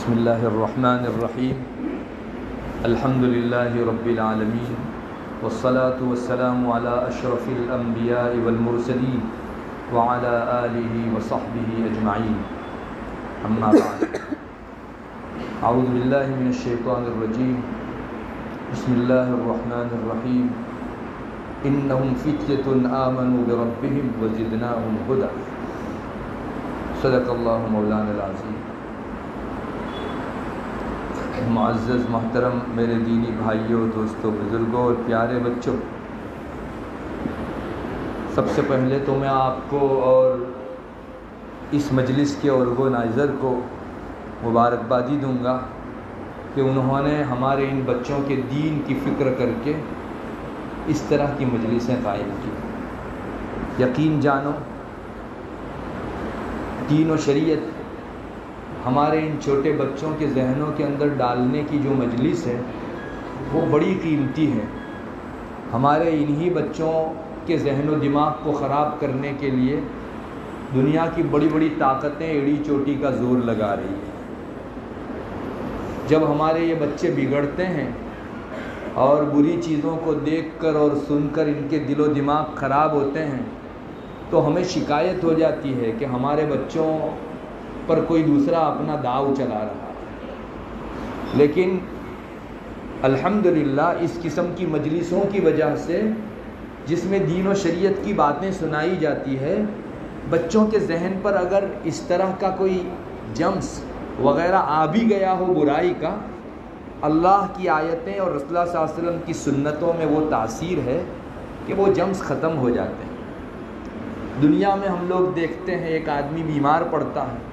بسم اللہ الرحمن الرحیم الحمد للہ رب العالمین والصلاة والسلام علی اشرف الانبیاء والمرسلین وعلی آلہ وصحبہ اجمعین اما بعد اعوذ باللہ من الشیطان الرجیم بسم اللہ الرحمن الرحیم انہم فتیۃ آمنوا بربہم وزدناہم ہدی صدق اللہ مولانا العظیم۔ معزز محترم میرے دینی بھائیوں، دوستوں، بزرگوں اور پیارے بچوں، سب سے پہلے تو میں آپ کو اور اس مجلس کے آرگنائزر کو مبارکبادی دوں گا کہ انہوں نے ہمارے ان بچوں کے دین کی فکر کر کے اس طرح کی مجلسیں قائم کی۔ یقین جانو، دین و شریعت ہمارے ان چھوٹے بچوں کے ذہنوں کے اندر ڈالنے کی جو مجلس ہے وہ بڑی قیمتی ہے۔ ہمارے انہی بچوں کے ذہن و دماغ کو خراب کرنے کے لیے دنیا کی بڑی بڑی طاقتیں ایڑی چوٹی کا زور لگا رہی ہیں۔ جب ہمارے یہ بچے بگڑتے ہیں اور بری چیزوں کو دیکھ کر اور سن کر ان کے دل و دماغ خراب ہوتے ہیں تو ہمیں شکایت ہو جاتی ہے کہ ہمارے بچوں پر کوئی دوسرا اپنا داؤ چلا رہا ہے۔ لیکن الحمدللہ اس قسم کی مجلسوں کی وجہ سے، جس میں دین و شریعت کی باتیں سنائی جاتی ہے، بچوں کے ذہن پر اگر اس طرح کا کوئی جمس وغیرہ آ بھی گیا ہو برائی کا، اللہ کی آیتیں اور رسول اللہ صلی اللہ علیہ وسلم کی سنتوں میں وہ تاثیر ہے کہ وہ جمس ختم ہو جاتے ہیں۔ دنیا میں ہم لوگ دیکھتے ہیں ایک آدمی بیمار پڑتا ہے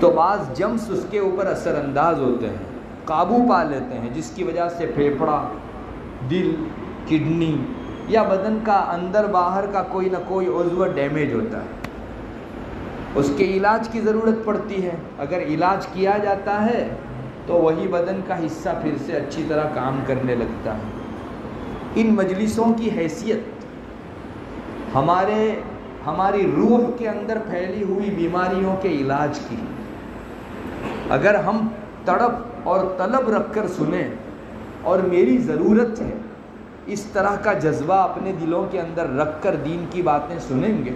تو بعض جمس اس کے اوپر اثر انداز ہوتے ہیں، قابو پا لیتے ہیں، جس کی وجہ سے پھیپھڑا، دل، کڈنی یا بدن کا اندر باہر کا کوئی نہ کوئی عضو ڈیمیج ہوتا ہے۔ اس کے علاج کی ضرورت پڑتی ہے۔ اگر علاج کیا جاتا ہے تو وہی بدن کا حصہ پھر سے اچھی طرح کام کرنے لگتا ہے۔ ان مجلسوں کی حیثیت ہماری روح کے اندر پھیلی ہوئی بیماریوں کے علاج کی۔ اگر ہم تڑپ اور طلب رکھ کر سنیں اور میری ضرورت ہے اس طرح کا جذبہ اپنے دلوں کے اندر رکھ کر دین کی باتیں سنیں گے،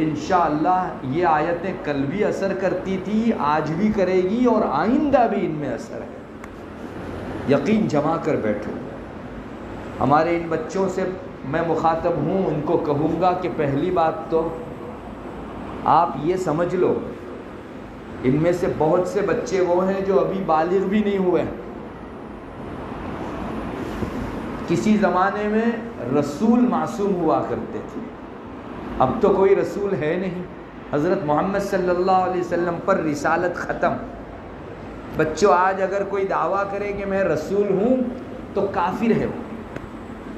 انشاءاللہ یہ آیتیں کل بھی اثر کرتی تھی، آج بھی کرے گی اور آئندہ بھی ان میں اثر ہے۔ یقین جما کر بیٹھو۔ ہمارے ان بچوں سے میں مخاطب ہوں، ان کو کہوں گا کہ پہلی بات تو آپ یہ سمجھ لو، ان میں سے بہت سے بچے وہ ہیں جو ابھی بالغ بھی نہیں ہوئے۔ کسی زمانے میں رسول معصوم ہوا کرتے تھے، اب تو کوئی رسول ہے نہیں۔ حضرت محمد صلی اللہ علیہ وسلم پر رسالت ختم۔ بچوں، آج اگر کوئی دعویٰ کرے کہ میں رسول ہوں تو کافر ہے وہ،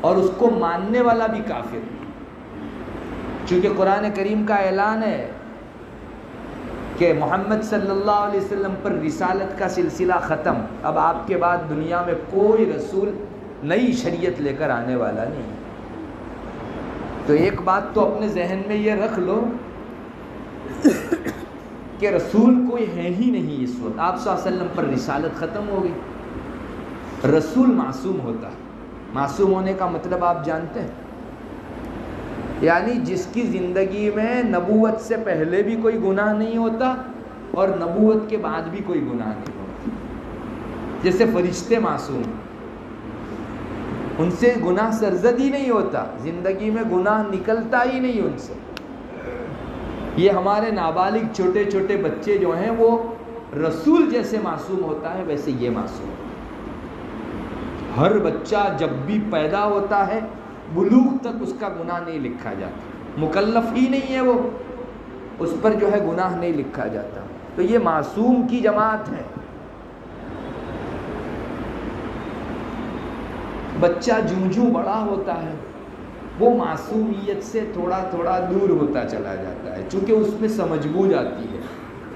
اور اس کو ماننے والا بھی کافر ہے، چونکہ قرآن کریم کا اعلان ہے کہ محمد صلی اللہ علیہ وسلم پر رسالت کا سلسلہ ختم۔ اب آپ کے بعد دنیا میں کوئی رسول نئی شریعت لے کر آنے والا نہیں۔ تو ایک بات تو اپنے ذہن میں یہ رکھ لو کہ رسول کوئی ہے ہی نہیں اس وقت۔ آپ صلی اللہ علیہ وسلم پر رسالت ختم ہو گئی۔ رسول معصوم ہوتا ہے۔ معصوم ہونے کا مطلب آپ جانتے ہیں؟ یعنی جس کی زندگی میں نبوت سے پہلے بھی کوئی گناہ نہیں ہوتا اور نبوت کے بعد بھی کوئی گناہ نہیں ہوتا۔ جیسے فرشتے معصوم، ان سے گناہ سرزد ہی نہیں ہوتا، زندگی میں گناہ نکلتا ہی نہیں ان سے۔ یہ ہمارے نابالغ چھوٹے چھوٹے بچے جو ہیں وہ رسول جیسے معصوم ہوتا ہے ویسے یہ معصوم ہے۔ ہر بچہ جب بھی پیدا ہوتا ہے بلوغ تک اس کا گناہ نہیں لکھا جاتا، مکلف ہی نہیں ہے وہ، اس پر جو ہے گناہ نہیں لکھا جاتا۔ تو یہ معصوم کی جماعت ہے۔ بچہ جوں جوں بڑا ہوتا ہے وہ معصومیت سے تھوڑا تھوڑا دور ہوتا چلا جاتا ہے، چونکہ اس میں سمجھ بوجھ آتی ہے،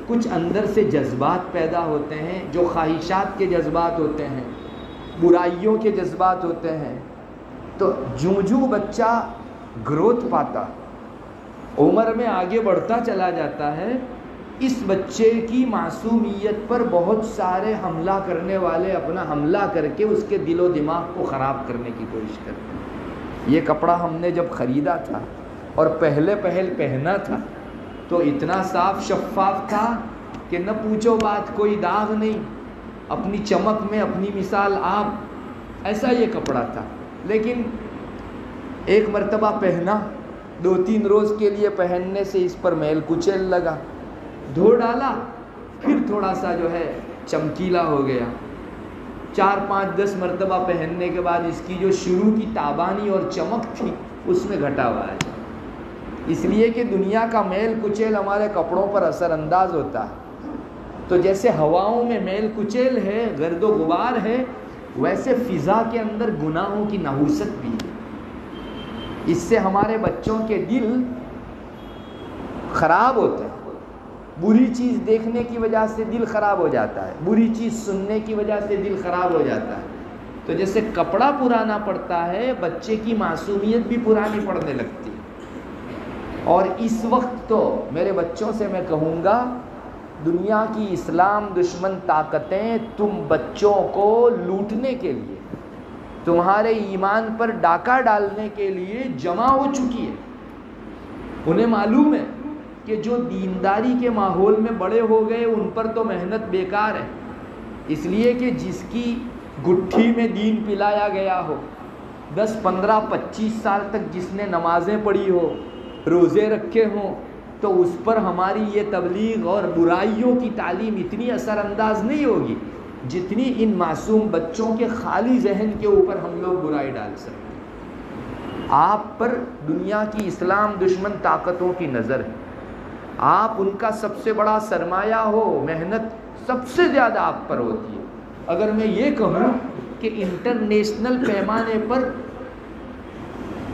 کچھ اندر سے جذبات پیدا ہوتے ہیں جو خواہشات کے جذبات ہوتے ہیں، برائیوں کے جذبات ہوتے ہیں۔ تو جوں جوں بچہ گروتھ پاتا، عمر میں آگے بڑھتا چلا جاتا ہے، اس بچے کی معصومیت پر بہت سارے حملہ کرنے والے اپنا حملہ کر کے اس کے دل و دماغ کو خراب کرنے کی کوشش کرتے ہیں۔ یہ کپڑا ہم نے جب خریدا تھا اور پہلے پہنا تھا تو اتنا صاف شفاف تھا کہ نہ پوچھو بات، کوئی داغ نہیں، اپنی چمک میں اپنی مثال آپ، ایسا یہ کپڑا تھا۔ لیکن ایک مرتبہ پہنا، 2-3 روز کے لیے پہننے سے اس پر میل کچیل لگا، دھو ڈالا، پھر تھوڑا سا جو ہے چمکیلا ہو گیا۔ 4-5-10 مرتبہ پہننے کے بعد اس کی جو شروع کی تابانی اور چمک تھی اس میں گھٹاوا ہے، اس لیے کہ دنیا کا میل کچیل ہمارے کپڑوں پر اثر انداز ہوتا ہے۔ تو جیسے ہواؤں میں میل کچیل ہے، گرد و غبار ہے، ویسے فضا کے اندر گناہوں کی نحوست بھی ہے۔ اس سے ہمارے بچوں کے دل خراب ہوتے ہیں، بری چیز دیکھنے کی وجہ سے دل خراب ہو جاتا ہے، بری چیز سننے کی وجہ سے دل خراب ہو جاتا ہے۔ تو جیسے کپڑا پرانا پڑتا ہے، بچے کی معصومیت بھی پرانی پڑنے لگتی ہے۔ اور اس وقت تو میرے بچوں سے میں کہوں گا، دنیا کی اسلام دشمن طاقتیں تم بچوں کو لوٹنے کے لیے، تمہارے ایمان پر ڈاکہ ڈالنے کے لیے جمع ہو چکی ہے۔ انہیں معلوم ہے کہ جو دینداری کے ماحول میں بڑے ہو گئے ان پر تو محنت بیکار ہے، اس لیے کہ جس کی گٹھی میں دین پلایا گیا ہو، 10 15 25 سال تک جس نے نمازیں پڑھی ہو، روزے رکھے ہوں، تو اس پر ہماری یہ تبلیغ اور برائیوں کی تعلیم اتنی اثر انداز نہیں ہوگی جتنی ان معصوم بچوں کے خالی ذہن کے اوپر ہم لوگ برائی ڈال سکتے ہیں۔ آپ پر دنیا کی اسلام دشمن طاقتوں کی نظر ہے، آپ ان کا سب سے بڑا سرمایہ ہو، محنت سب سے زیادہ آپ پر ہوتی ہے۔ اگر میں یہ کہوں کہ انٹرنیشنل پیمانے پر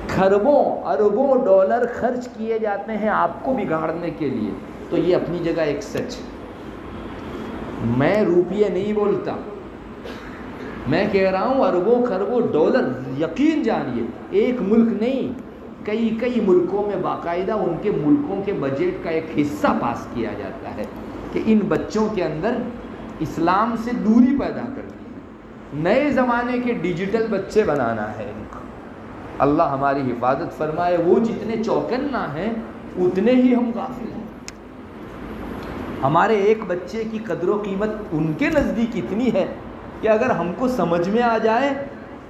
کھربوں اربوں ڈالر خرچ کیے جاتے ہیں آپ کو بگاڑنے کے لیے، تو یہ اپنی جگہ ایک سچ ہے۔ میں روپیے نہیں بولتا، میں کہہ رہا ہوں اربوں خربوں ڈالر، یقین جانیے ایک ملک نہیں، کئی ملکوں میں باقاعدہ ان کے ملکوں کے بجٹ کا ایک حصہ پاس کیا جاتا ہے کہ ان بچوں کے اندر اسلام سے دوری پیدا کرنی ہے، نئے زمانے کے ڈیجیٹل بچے بنانا ہے ان کو۔ اللہ ہماری حفاظت فرمائے۔ وہ جتنے چوکنا ہیں اتنے ہی ہم غافل ہیں۔ ہمارے ایک بچے کی قدر و قیمت ان کے نزدیک اتنی ہے کہ اگر ہم کو سمجھ میں آ جائے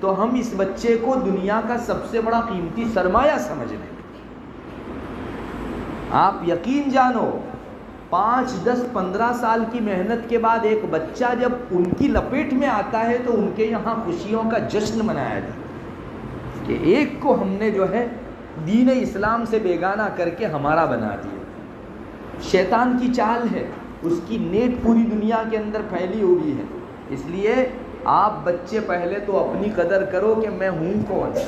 تو ہم اس بچے کو دنیا کا سب سے بڑا قیمتی سرمایہ سمجھ لیں۔ آپ یقین جانو 5 10 15 سال کی محنت کے بعد ایک بچہ جب ان کی لپیٹ میں آتا ہے تو ان کے یہاں خوشیوں کا جشن منایا جاتا ہے کہ ایک کو ہم نے جو ہے دین اسلام سے بیگانہ کر کے ہمارا بنا دیا۔ شیطان کی چال ہے، اس کی نیٹ پوری دنیا کے اندر پھیلی ہوئی ہے۔ اس لیے آپ بچے پہلے تو اپنی قدر کرو کہ میں ہوں کون۔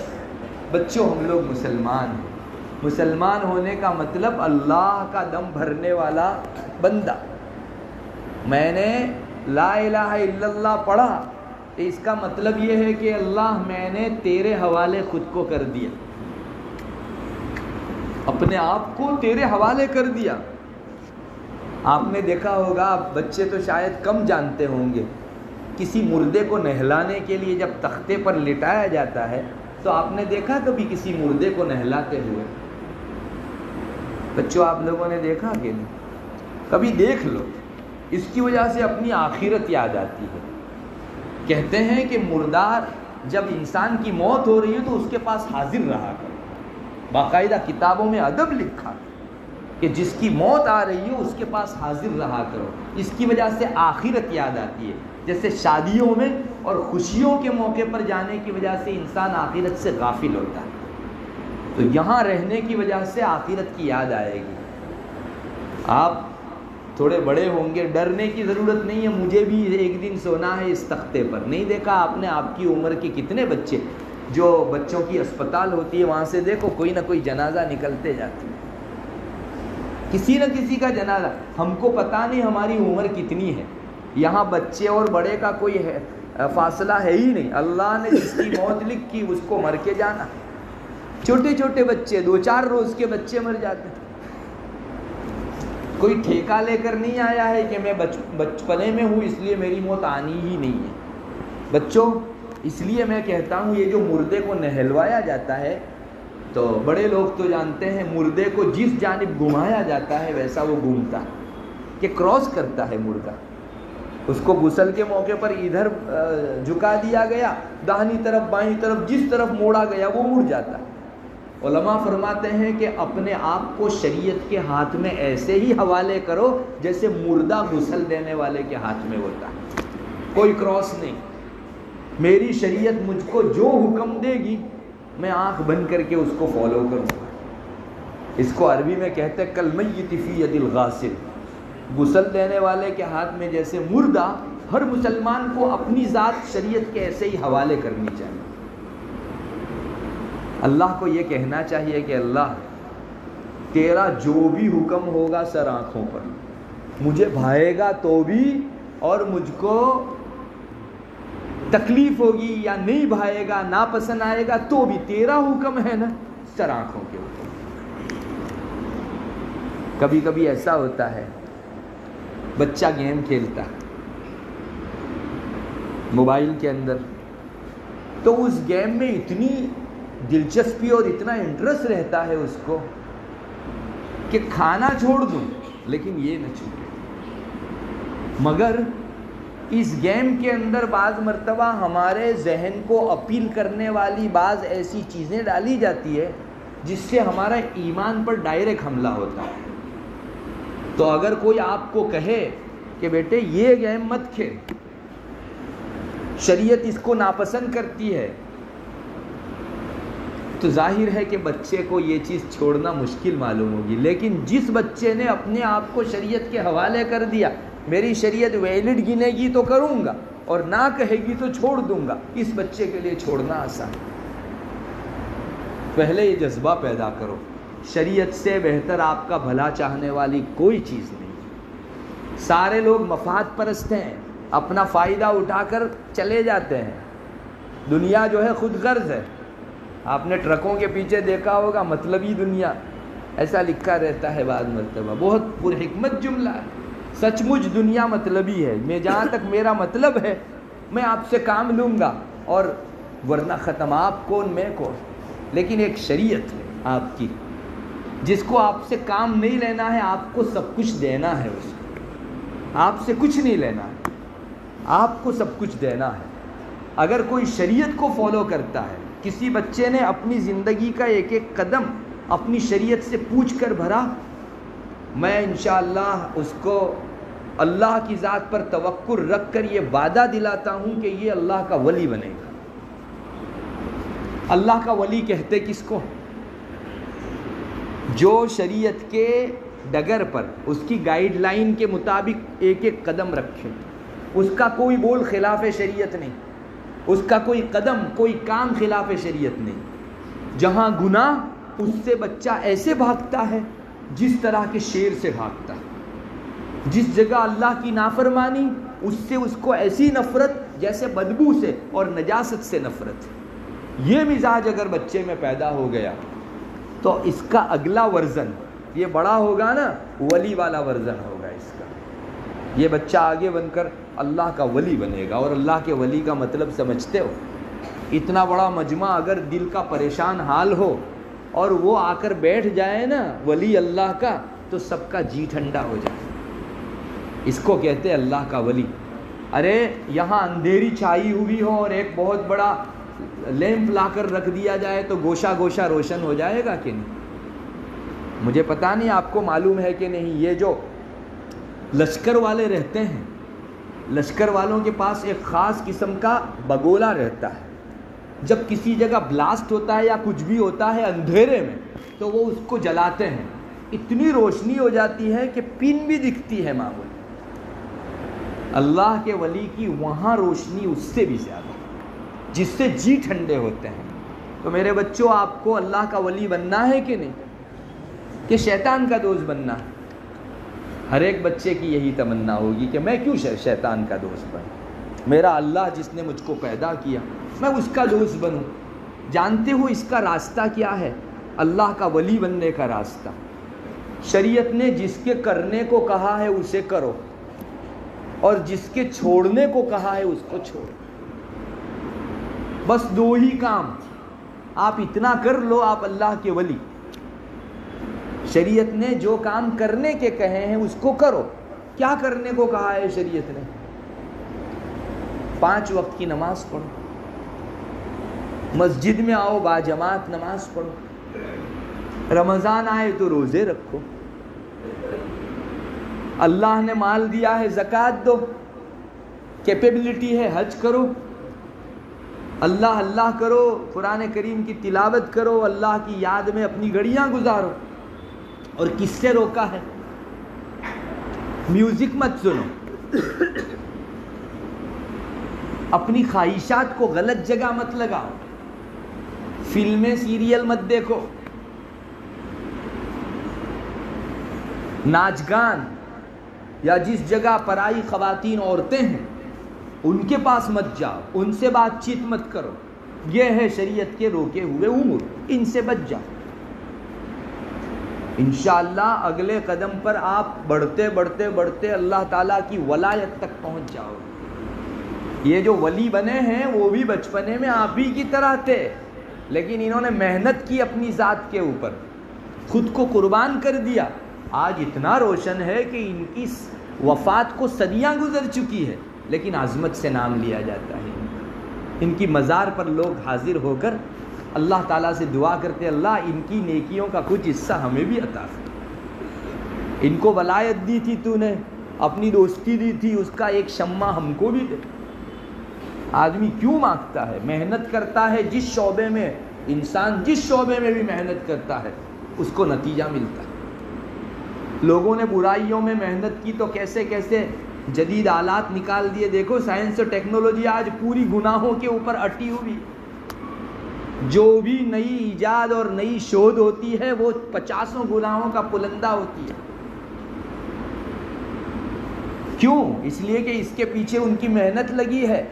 بچوں ہم لوگ مسلمان ہیں، مسلمان ہونے کا مطلب اللہ کا دم بھرنے والا بندہ۔ میں نے لا الہ الا اللہ پڑھا تو اس کا مطلب یہ ہے کہ اللہ میں نے تیرے حوالے خود کو کر دیا، اپنے آپ کو تیرے حوالے کر دیا۔ آپ نے دیکھا ہوگا، بچے تو شاید کم جانتے ہوں گے، کسی مردے کو نہلانے کے لیے جب تختے پر لٹایا جاتا ہے تو آپ نے دیکھا کبھی کسی مردے کو نہلاتے ہوئے؟ بچوں آپ لوگوں نے دیکھا کہ نہیں؟ کبھی دیکھ لو، اس کی وجہ سے اپنی آخرت یاد آتی ہے۔ کہتے ہیں کہ مردار جب انسان کی موت ہو رہی ہے تو اس کے پاس حاضر رہا کرو، باقاعدہ کتابوں میں ادب لکھا کہ جس کی موت آ رہی ہے اس کے پاس حاضر رہا کرو، اس کی وجہ سے آخرت یاد آتی ہے۔ جیسے شادیوں میں اور خوشیوں کے موقع پر جانے کی وجہ سے انسان آخرت سے غافل ہوتا ہے، تو یہاں رہنے کی وجہ سے آخرت کی یاد آئے گی۔ آپ تھوڑے بڑے ہوں گے، ڈرنے کی ضرورت نہیں ہے، مجھے بھی ایک دن سونا ہے اس تختے پر۔ نہیں دیکھا آپ نے آپ کی عمر کے کتنے بچے جو بچوں کی اسپتال ہوتی ہے وہاں سے دیکھو کوئی نہ کوئی جنازہ نکلتے جاتے ہیں، کسی نہ کسی کا جنازہ۔ ہم کو پتہ نہیں ہماری عمر کتنی ہے، یہاں بچے اور بڑے کا کوئی فاصلہ ہے ہی نہیں، اللہ نے جس کی موت لکھی اس کو مر کے جانا۔ چھوٹے چھوٹے بچے 2-4 روز کے بچے مر جاتے ہیں۔ کوئی ٹھیکہ لے کر نہیں آیا ہے کہ میں بچپنے میں ہوں اس لیے میری موت آنی ہی نہیں ہے۔ بچوں، اس لیے میں کہتا ہوں یہ جو مردے کو نہلوایا جاتا ہے، تو بڑے لوگ تو جانتے ہیں مردے کو جس جانب گھمایا جاتا ہے ویسا وہ گھومتا ہے، کہ کراس کرتا ہے مردہ۔ اس کو غسل کے موقع پر ادھر جھکا دیا گیا، داہنی طرف بائیں طرف جس طرف موڑا گیا وہ مڑ جاتا ہے۔ علماء فرماتے ہیں کہ اپنے آپ کو شریعت کے ہاتھ میں ایسے ہی حوالے کرو جیسے مردہ غسل دینے والے کے ہاتھ میں ہوتا ہے، کوئی کراس نہیں۔ میری شریعت مجھ کو جو حکم دے گی میں آنکھ بند کر کے اس کو فالو کروں گا۔ اس کو عربی میں کہتے ہیں کالمیت فی ید الغاسل، غسل دینے والے کے ہاتھ میں جیسے مردہ، ہر مسلمان کو اپنی ذات شریعت کے ایسے ہی حوالے کرنی چاہیے۔ اللہ کو یہ کہنا چاہیے کہ اللہ تیرا جو بھی حکم ہوگا سر آنکھوں پر، مجھے بھائے گا تو بھی اور مجھ کو تکلیف ہوگی یا نہیں بھائے گا، ناپسند آئے گا تو بھی تیرا حکم ہے نا، سر آنکھوں کے اوپر۔ کبھی کبھی ایسا ہوتا ہے بچہ گیم کھیلتا موبائل کے اندر، تو اس گیم میں اتنی دلچسپی اور اتنا انٹرسٹ رہتا ہے اس کو کہ کھانا چھوڑ دوں لیکن یہ نہ چھوڑے۔ مگر اس گیم کے اندر بعض مرتبہ ہمارے ذہن کو اپیل کرنے والی بعض ایسی چیزیں ڈالی جاتی ہے جس سے ہمارا ایمان پر ڈائریکٹ حملہ ہوتا ہے۔ تو اگر کوئی آپ کو کہے کہ بیٹے یہ گیم مت کھیل، شریعت اس کو ناپسند کرتی ہے، تو ظاہر ہے کہ بچے کو یہ چیز چھوڑنا مشکل معلوم ہوگی۔ لیکن جس بچے نے اپنے آپ کو شریعت کے حوالے کر دیا، میری شریعت ویلڈ گنے گی تو کروں گا اور نہ کہے گی تو چھوڑ دوں گا، اس بچے کے لیے چھوڑنا آسان ہے۔ پہلے یہ جذبہ پیدا کرو، شریعت سے بہتر آپ کا بھلا چاہنے والی کوئی چیز نہیں۔ سارے لوگ مفاد پرست ہیں، اپنا فائدہ اٹھا کر چلے جاتے ہیں۔ دنیا جو ہے خود غرض ہے۔ آپ نے ٹرکوں کے پیچھے دیکھا ہوگا مطلبی دنیا، ایسا لکھا رہتا ہے بعض مرتبہ، بہت پرحکمت جملہ ہے۔ سچ مچ دنیا مطلبی ہے، میں جہاں تک میرا مطلب ہے میں آپ سے کام لوں گا اور ورنہ ختم، آپ کون میں کون۔ لیکن ایک شریعت ہے آپ کی جس کو آپ سے کام نہیں لینا ہے، آپ کو سب کچھ دینا ہے، اس کو آپ سے کچھ نہیں لینا ہے، آپ کو سب کچھ دینا ہے۔ اگر کوئی شریعت کو فالو کرتا ہے، کسی بچے نے اپنی زندگی کا ایک ایک قدم اپنی شریعت سے پوچھ کر بھرا، میں انشاءاللہ اس کو اللہ کی ذات پر توکل رکھ کر یہ وعدہ دلاتا ہوں کہ یہ اللہ کا ولی بنے گا۔ اللہ کا ولی کہتے کس کو؟ جو شریعت کے ڈگر پر اس کی گائیڈ لائن کے مطابق ایک ایک قدم رکھے، اس کا کوئی بول خلاف شریعت نہیں، اس کا کوئی قدم کوئی کام خلاف شریعت نہیں۔ جہاں گناہ اس سے بچہ ایسے بھاگتا ہے جس طرح کے شیر سے بھاگتا ہے، جس جگہ اللہ کی نافرمانی اس سے اس کو ایسی نفرت جیسے بدبو سے اور نجاست سے نفرت۔ یہ مزاج اگر بچے میں پیدا ہو گیا تو اس کا اگلا ورژن یہ بڑا ہوگا نا، ولی والا ورژن ہوگا اس کا۔ یہ بچہ آگے بن کر اللہ کا ولی بنے گا۔ اور اللہ کے ولی کا مطلب سمجھتے ہو؟ اتنا بڑا مجمع اگر دل کا پریشان حال ہو اور وہ آ کر بیٹھ جائے نا ولی اللہ کا، تو سب کا جی ٹھنڈا ہو جائے۔ اس کو کہتے ہیں اللہ کا ولی۔ ارے یہاں اندھیری چھائی ہوئی ہو اور ایک بہت بڑا لیمپ لا کر رکھ دیا جائے تو گوشہ گوشہ روشن ہو جائے گا کہ نہیں؟ مجھے پتہ نہیں آپ کو معلوم ہے کہ نہیں، یہ جو لشکر والے رہتے ہیں، لشکر والوں کے پاس ایک خاص قسم کا بگولا رہتا ہے۔ جب کسی جگہ بلاسٹ ہوتا ہے یا کچھ بھی ہوتا ہے اندھیرے میں، تو وہ اس کو جلاتے ہیں، اتنی روشنی ہو جاتی ہے کہ پن بھی دکھتی ہے معمولی۔ اللہ کے ولی کی وہاں روشنی اس سے بھی زیادہ، جس سے جی ٹھنڈے ہوتے ہیں۔ تو میرے بچوں، آپ کو اللہ کا ولی بننا ہے کہ نہیں، کہ شیطان کا دوست بننا ہے؟ ہر ایک بچے کی یہی تمنا ہوگی کہ میں کیوں شیطان کا دوست بنوں، میرا اللہ جس نے مجھ کو پیدا کیا میں اس کا دوست بنوں۔ جانتے ہو اس کا راستہ کیا ہے؟ اللہ کا ولی بننے کا راستہ شریعت نے جس کے کرنے کو کہا ہے اسے کرو اور جس کے چھوڑنے کو کہا ہے اس کو چھوڑو. بس دو ہی کام, آپ اتنا کر لو آپ اللہ کے ولی. شریعت نے جو کام کرنے کے کہے ہیں اس کو کرو. کیا کرنے کو کہا ہے شریعت نے؟ 5 وقت کی نماز پڑھو, مسجد میں آؤ باجماعت نماز پڑھو, رمضان آئے تو روزے رکھو, اللہ نے مال دیا ہے زکوٰۃ دو, کیپیبلٹی ہے حج کرو, اللہ اللہ کرو, قرآن کریم کی تلاوت کرو, اللہ کی یاد میں اپنی گھڑیاں گزارو. اور کس سے روکا ہے؟ میوزک مت سنو, اپنی خواہشات کو غلط جگہ مت لگاؤ, فلمیں سیریل مت دیکھو, ناچ گان یا جس جگہ پرائی خواتین عورتیں ہیں ان کے پاس مت جاؤ, ان سے بات چیت مت کرو. یہ ہے شریعت کے روکے ہوئے امور, ان سے بچ جاؤ. انشاءاللہ اگلے قدم پر آپ بڑھتے بڑھتے بڑھتے اللہ تعالیٰ کی ولایت تک پہنچ جاؤ. یہ جو ولی بنے ہیں وہ بھی بچپنے میں آپ ہی کی طرح تھے, لیکن انہوں نے محنت کی اپنی ذات کے اوپر, خود کو قربان کر دیا. آج اتنا روشن ہے کہ ان کی وفات کو صدیاں گزر چکی ہے, لیکن عظمت سے نام لیا جاتا ہے. ان کی مزار پر لوگ حاضر ہو کر اللہ تعالیٰ سے دعا کرتے, اللہ ان کی نیکیوں کا کچھ حصہ ہمیں بھی عطا کر. ان کو ولایت دی تھی تو نے, اپنی دوستی دی تھی, اس کا ایک شمع ہم کو بھی دے. آدمی کیوں مانگتا ہے؟ محنت کرتا ہے جس شعبے میں, انسان جس شعبے میں بھی محنت کرتا ہے اس کو نتیجہ ملتا ہے. لوگوں نے برائیوں میں محنت کی تو کیسے کیسے جدید آلات نکال دیے. دیکھو سائنس اور ٹیکنالوجی آج پوری گناہوں کے اوپر اٹی ہوئی. جو بھی نئی ایجاد اور نئی شودھ ہوتی ہے وہ 50 گناہوں کا پلندہ ہوتی ہے. کیوں؟ اس لیے کہ اس کے پیچھے ان کی محنت لگی ہے.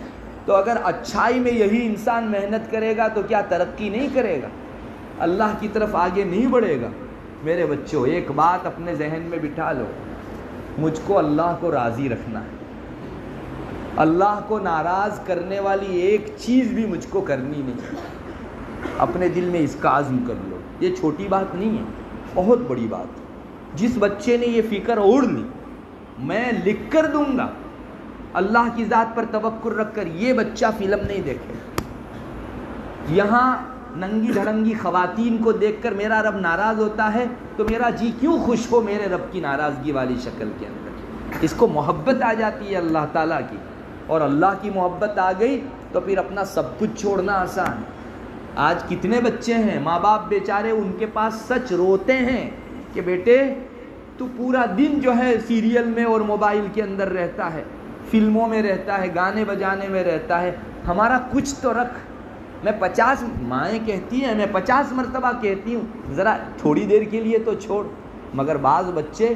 تو اگر اچھائی میں یہی انسان محنت کرے گا تو کیا ترقی نہیں کرے گا؟ اللہ کی طرف آگے نہیں بڑھے گا؟ میرے بچوں, ایک بات اپنے ذہن میں بٹھا لو, مجھ کو اللہ کو راضی رکھنا ہے. اللہ کو ناراض کرنے والی ایک چیز بھی مجھ کو کرنی نہیں. اپنے دل میں اس کا عزم کر لو. یہ چھوٹی بات نہیں ہے, بہت بڑی بات. جس بچے نے یہ فکر اوڑھ لی, میں لکھ کر دوں گا اللہ کی ذات پر توکل رکھ کر, یہ بچہ فلم نہیں دیکھے. یہاں ننگی دھڑنگی خواتین کو دیکھ کر میرا رب ناراض ہوتا ہے تو میرا جی کیوں خوش ہو میرے رب کی ناراضگی والی شکل کے اندر. اس کو محبت آ جاتی ہے اللہ تعالیٰ کی, اور اللہ کی محبت آ گئی تو پھر اپنا سب کچھ چھوڑنا آسان ہے. آج کتنے بچے ہیں ماں باپ بیچارے ان کے پاس سچ روتے ہیں کہ بیٹے تو پورا دن جو ہے سیریل میں اور موبائل کے اندر رہتا ہے, فلموں میں رہتا ہے, گانے بجانے میں رہتا ہے, ہمارا کچھ تو رکھ. میں 50 مائیں کہتی ہیں, میں 50 مرتبہ کہتی ہوں ذرا تھوڑی دیر کے لیے تو چھوڑ. مگر بعض بچے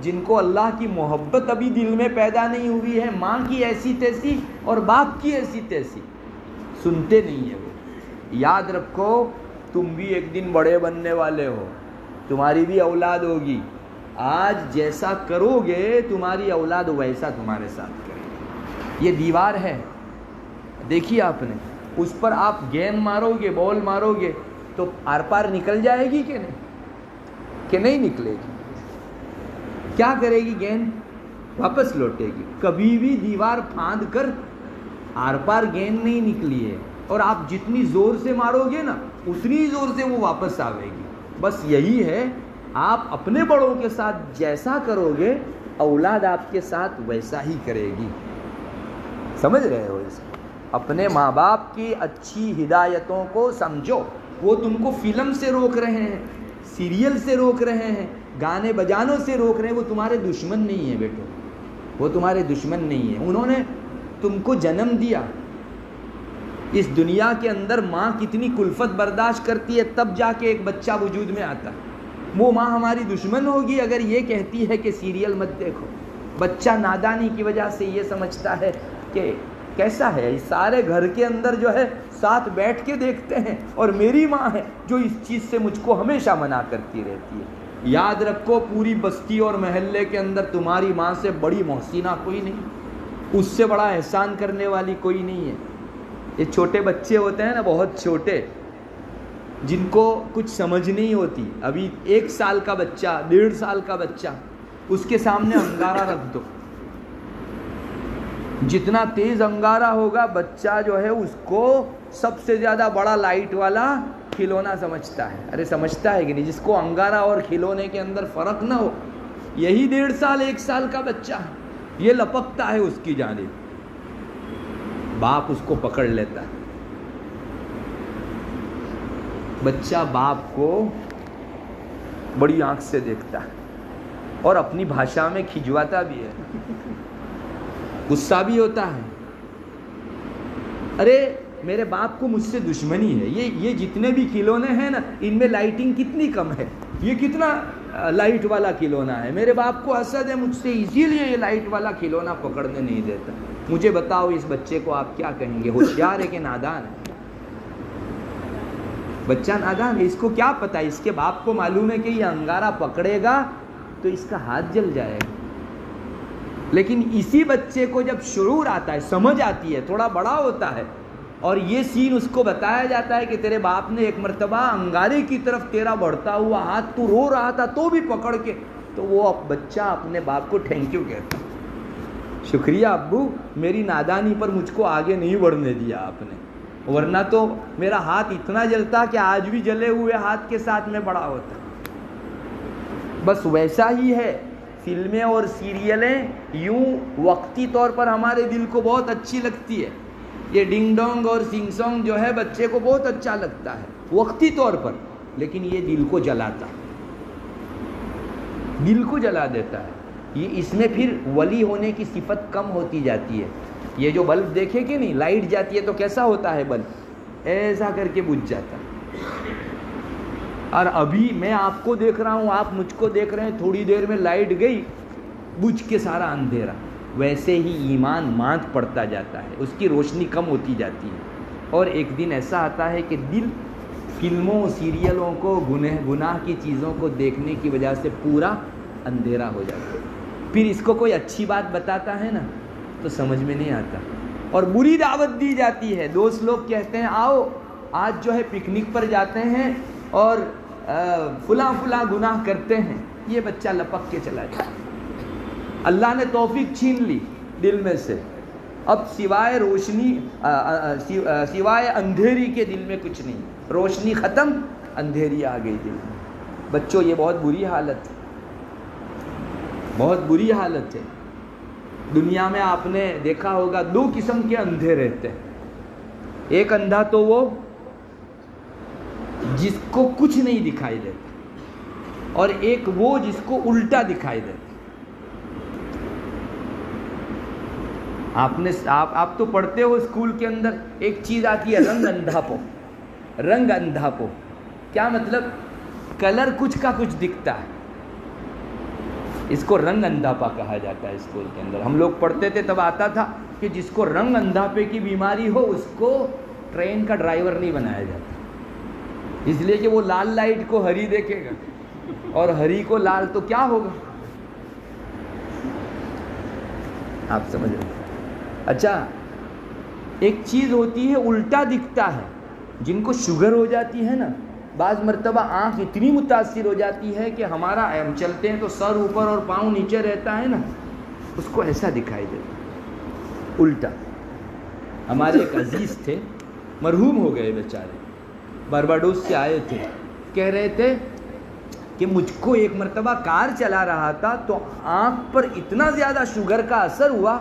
جن کو اللہ کی محبت ابھی دل میں پیدا نہیں ہوئی ہے, ماں کی ایسی تیسی اور باپ کی ایسی تیسی, سنتے نہیں ہیں وہ. یاد رکھو تم بھی ایک دن بڑے بننے والے ہو, تمہاری بھی اولاد ہوگی. آج جیسا کرو گے تمہاری اولاد ویسا تمہارے ساتھ کرے گی. یہ دیوار ہے, دیکھیے آپ نے, اس پر آپ گیند مارو گے, بال مارو گے تو آر پار نکل جائے گی کہ نہیں نکلے گی؟ کیا کرے گی گیند؟ واپس لوٹے گی. کبھی بھی دیوار پھاند کر آر پار گیند نہیں نکلی ہے, اور آپ جتنی زور سے مارو گے نا اتنی زور سے وہ واپس آئے گی. بس یہی ہے, آپ اپنے بڑوں کے ساتھ جیسا کرو گے اولاد آپ کے ساتھ ویسا ہی کرے گی. سمجھ رہے ہو اس کو؟ اپنے ماں باپ کی اچھی ہدایتوں کو سمجھو. وہ تم کو فلم سے روک رہے ہیں, سیریل سے روک رہے ہیں, گانے بجانوں سے روک رہے ہیں, وہ تمہارے دشمن نہیں ہیں بیٹو, وہ تمہارے دشمن نہیں ہیں. انہوں نے تم کو جنم دیا. اس دنیا کے اندر ماں کتنی کلفت برداشت کرتی ہے تب جا کے ایک بچہ وجود میں آتا ہے. وہ ماں ہماری دشمن ہوگی اگر یہ کہتی ہے کہ سیریل مت دیکھو. بچہ نادانی کی وجہ سے یہ سمجھتا ہے کہ کیسا ہے, سارے گھر کے اندر جو ہے ساتھ بیٹھ کے دیکھتے ہیں, اور میری ماں ہے جو اس چیز سے مجھ کو ہمیشہ منع کرتی رہتی ہے. یاد رکھو پوری بستی اور محلے کے اندر تمہاری ماں سے بڑی محسنہ کوئی نہیں، اس سے بڑا احسان کرنے والی کوئی نہیں ہے۔ یہ چھوٹے بچے ہوتے ہیں نا، بہت چھوٹے، جن کو کچھ سمجھ نہیں ہوتی، ابھی 1 سال کا بچہ، 1.5 سال کا بچہ، اس کے سامنے انگارہ رکھ دو، جتنا تیز انگارہ ہوگا بچہ جو ہے اس کو سب سے زیادہ بڑا لائٹ والا کھلونا سمجھتا ہے۔ ارے سمجھتا ہے کہ نہیں؟ جس کو انگارہ اور کھلونے کے اندر فرق نہ ہو، یہی 1.5 سال 1 سال کا بچہ یہ لپکتا ہے اس کی جانب، باپ اس کو پکڑ لیتا ہے۔ بچہ باپ کو بڑی آنکھ سے دیکھتا ہے اور اپنی بھاشا میں کھجواتا بھی ہے، غصہ بھی ہوتا ہے۔ ارے میرے باپ کو مجھ سے دشمنی ہے، یہ جتنے بھی کھلونے ہیں نا، ان میں لائٹنگ کتنی کم ہے، یہ کتنا لائٹ والا کھلونا ہے، میرے باپ کو حسد ہے مجھ سے، اسی لیے یہ لائٹ والا کھلونا پکڑنے نہیں دیتا۔ مجھے بتاؤ اس بچے کو آپ کیا کہیں گے؟ ہوشیار ہے کہ نادان ہے؟ بچہ نادان ہے، اس کو کیا پتا، اس کے باپ کو معلوم ہے کہ یہ انگارہ پکڑے گا تو اس کا ہاتھ جل جائے گا۔ لیکن اسی بچے کو جب شعور آتا ہے، سمجھ آتی ہے، تھوڑا بڑا ہوتا ہے، اور یہ سین اس کو بتایا جاتا ہے کہ تیرے باپ نے ایک مرتبہ انگارے کی طرف تیرا بڑھتا ہوا ہاتھ، تو رو رہا تھا تو بھی پکڑ کے، تو وہ بچہ اپنے باپ کو تھینک یو کہتا، شکریہ ابو، میری نادانی پر مجھ کو آگے نہیں بڑھنے دیا آپ نے، ورنہ تو میرا ہاتھ اتنا جلتا کہ آج بھی جلے ہوئے ہاتھ کے ساتھ میں بڑا ہوتا۔ بس ویسا ہی ہے فلمیں اور سیریلیں، یوں وقتی طور پر ہمارے دل کو بہت اچھی لگتی ہے، یہ ڈنگ ڈونگ اور سنگ سونگ جو ہے بچے کو بہت اچھا لگتا ہے وقتی طور پر، لیکن یہ دل کو جلاتا، دل کو جلا دیتا ہے۔ یہ اس میں پھر ولی ہونے کی صفت کم ہوتی جاتی ہے۔ یہ جو بلب دیکھے کہ نہیں، لائٹ جاتی ہے تو کیسا ہوتا ہے بلب، ایسا کر کے بجھ جاتا ہے۔ اور ابھی میں آپ کو دیکھ رہا ہوں، آپ مجھ کو دیکھ رہے ہیں، تھوڑی دیر میں لائٹ گئی، بجھ کے سارا اندھیرا۔ ویسے ہی ایمان مات پڑتا جاتا ہے، اس کی روشنی کم ہوتی جاتی ہے، اور ایک دن ایسا آتا ہے کہ دل فلموں سیریلوں کو، گناہ کی چیزوں کو دیکھنے کی وجہ سے پورا اندھیرا ہو جاتا ہے۔ پھر اس کو کوئی اچھی بات بتاتا ہے نا تو سمجھ میں نہیں آتا، اور بری دعوت دی جاتی ہے، دوست لوگ کہتے ہیں آؤ آج جو ہے پکنک پر جاتے ہیں اور فلاں فلاں گناہ کرتے ہیں، یہ بچہ لپک کے چلا جاتا ہے۔ اللہ نے توفیق چھین لی دل میں سے، اب سوائے روشنی، سوائے اندھیری کے دل میں کچھ نہیں، روشنی ختم، اندھیری آ گئی دل میں۔ بچوں یہ بہت بری حالت ہے، بہت بری حالت ہے۔ دنیا میں آپ نے دیکھا ہوگا 2 قسم کے اندھے رہتے ہیں، ایک اندھا تو وہ جس کو کچھ نہیں دکھائی دیتا، اور ایک وہ جس کو الٹا دکھائی دیتا۔ آپ تو پڑھتے ہو اسکول کے اندر، ایک چیز آتی ہے رنگ اندھاپو، رنگ اندھاپو، کیا مطلب؟ کلر کچھ کا کچھ دکھتا ہے، اس کو رنگ اندھاپا کہا جاتا ہے۔ اسکول کے اندر ہم لوگ پڑھتے تھے تب آتا تھا کہ جس کو رنگ اندھاپے کی بیماری ہو اس کو ٹرین کا ڈرائیور نہیں بنایا جاتا، اس لیے کہ وہ لال لائٹ کو ہری دیکھے گا اور ہری کو لال، تو کیا ہوگا؟ آپ سمجھ رہے ہیں؟ اچھا ایک چیز ہوتی ہے الٹا دکھتا ہے، جن کو شوگر ہو جاتی ہے نا، بعض مرتبہ آنکھ اتنی متاثر ہو جاتی ہے کہ ہمارا ہم چلتے ہیں تو سر اوپر اور پاؤں نیچے رہتا ہے نا، اس کو ایسا دکھائی دیتا الٹا۔ ہمارے ایک عزیز تھے، مرحوم ہو گئے بیچارے، بارباڈوس سے آئے تھے، کہہ رہے تھے کہ مجھ کو ایک مرتبہ کار چلا رہا تھا تو آنکھ پر اتنا زیادہ شوگر کا اثر ہوا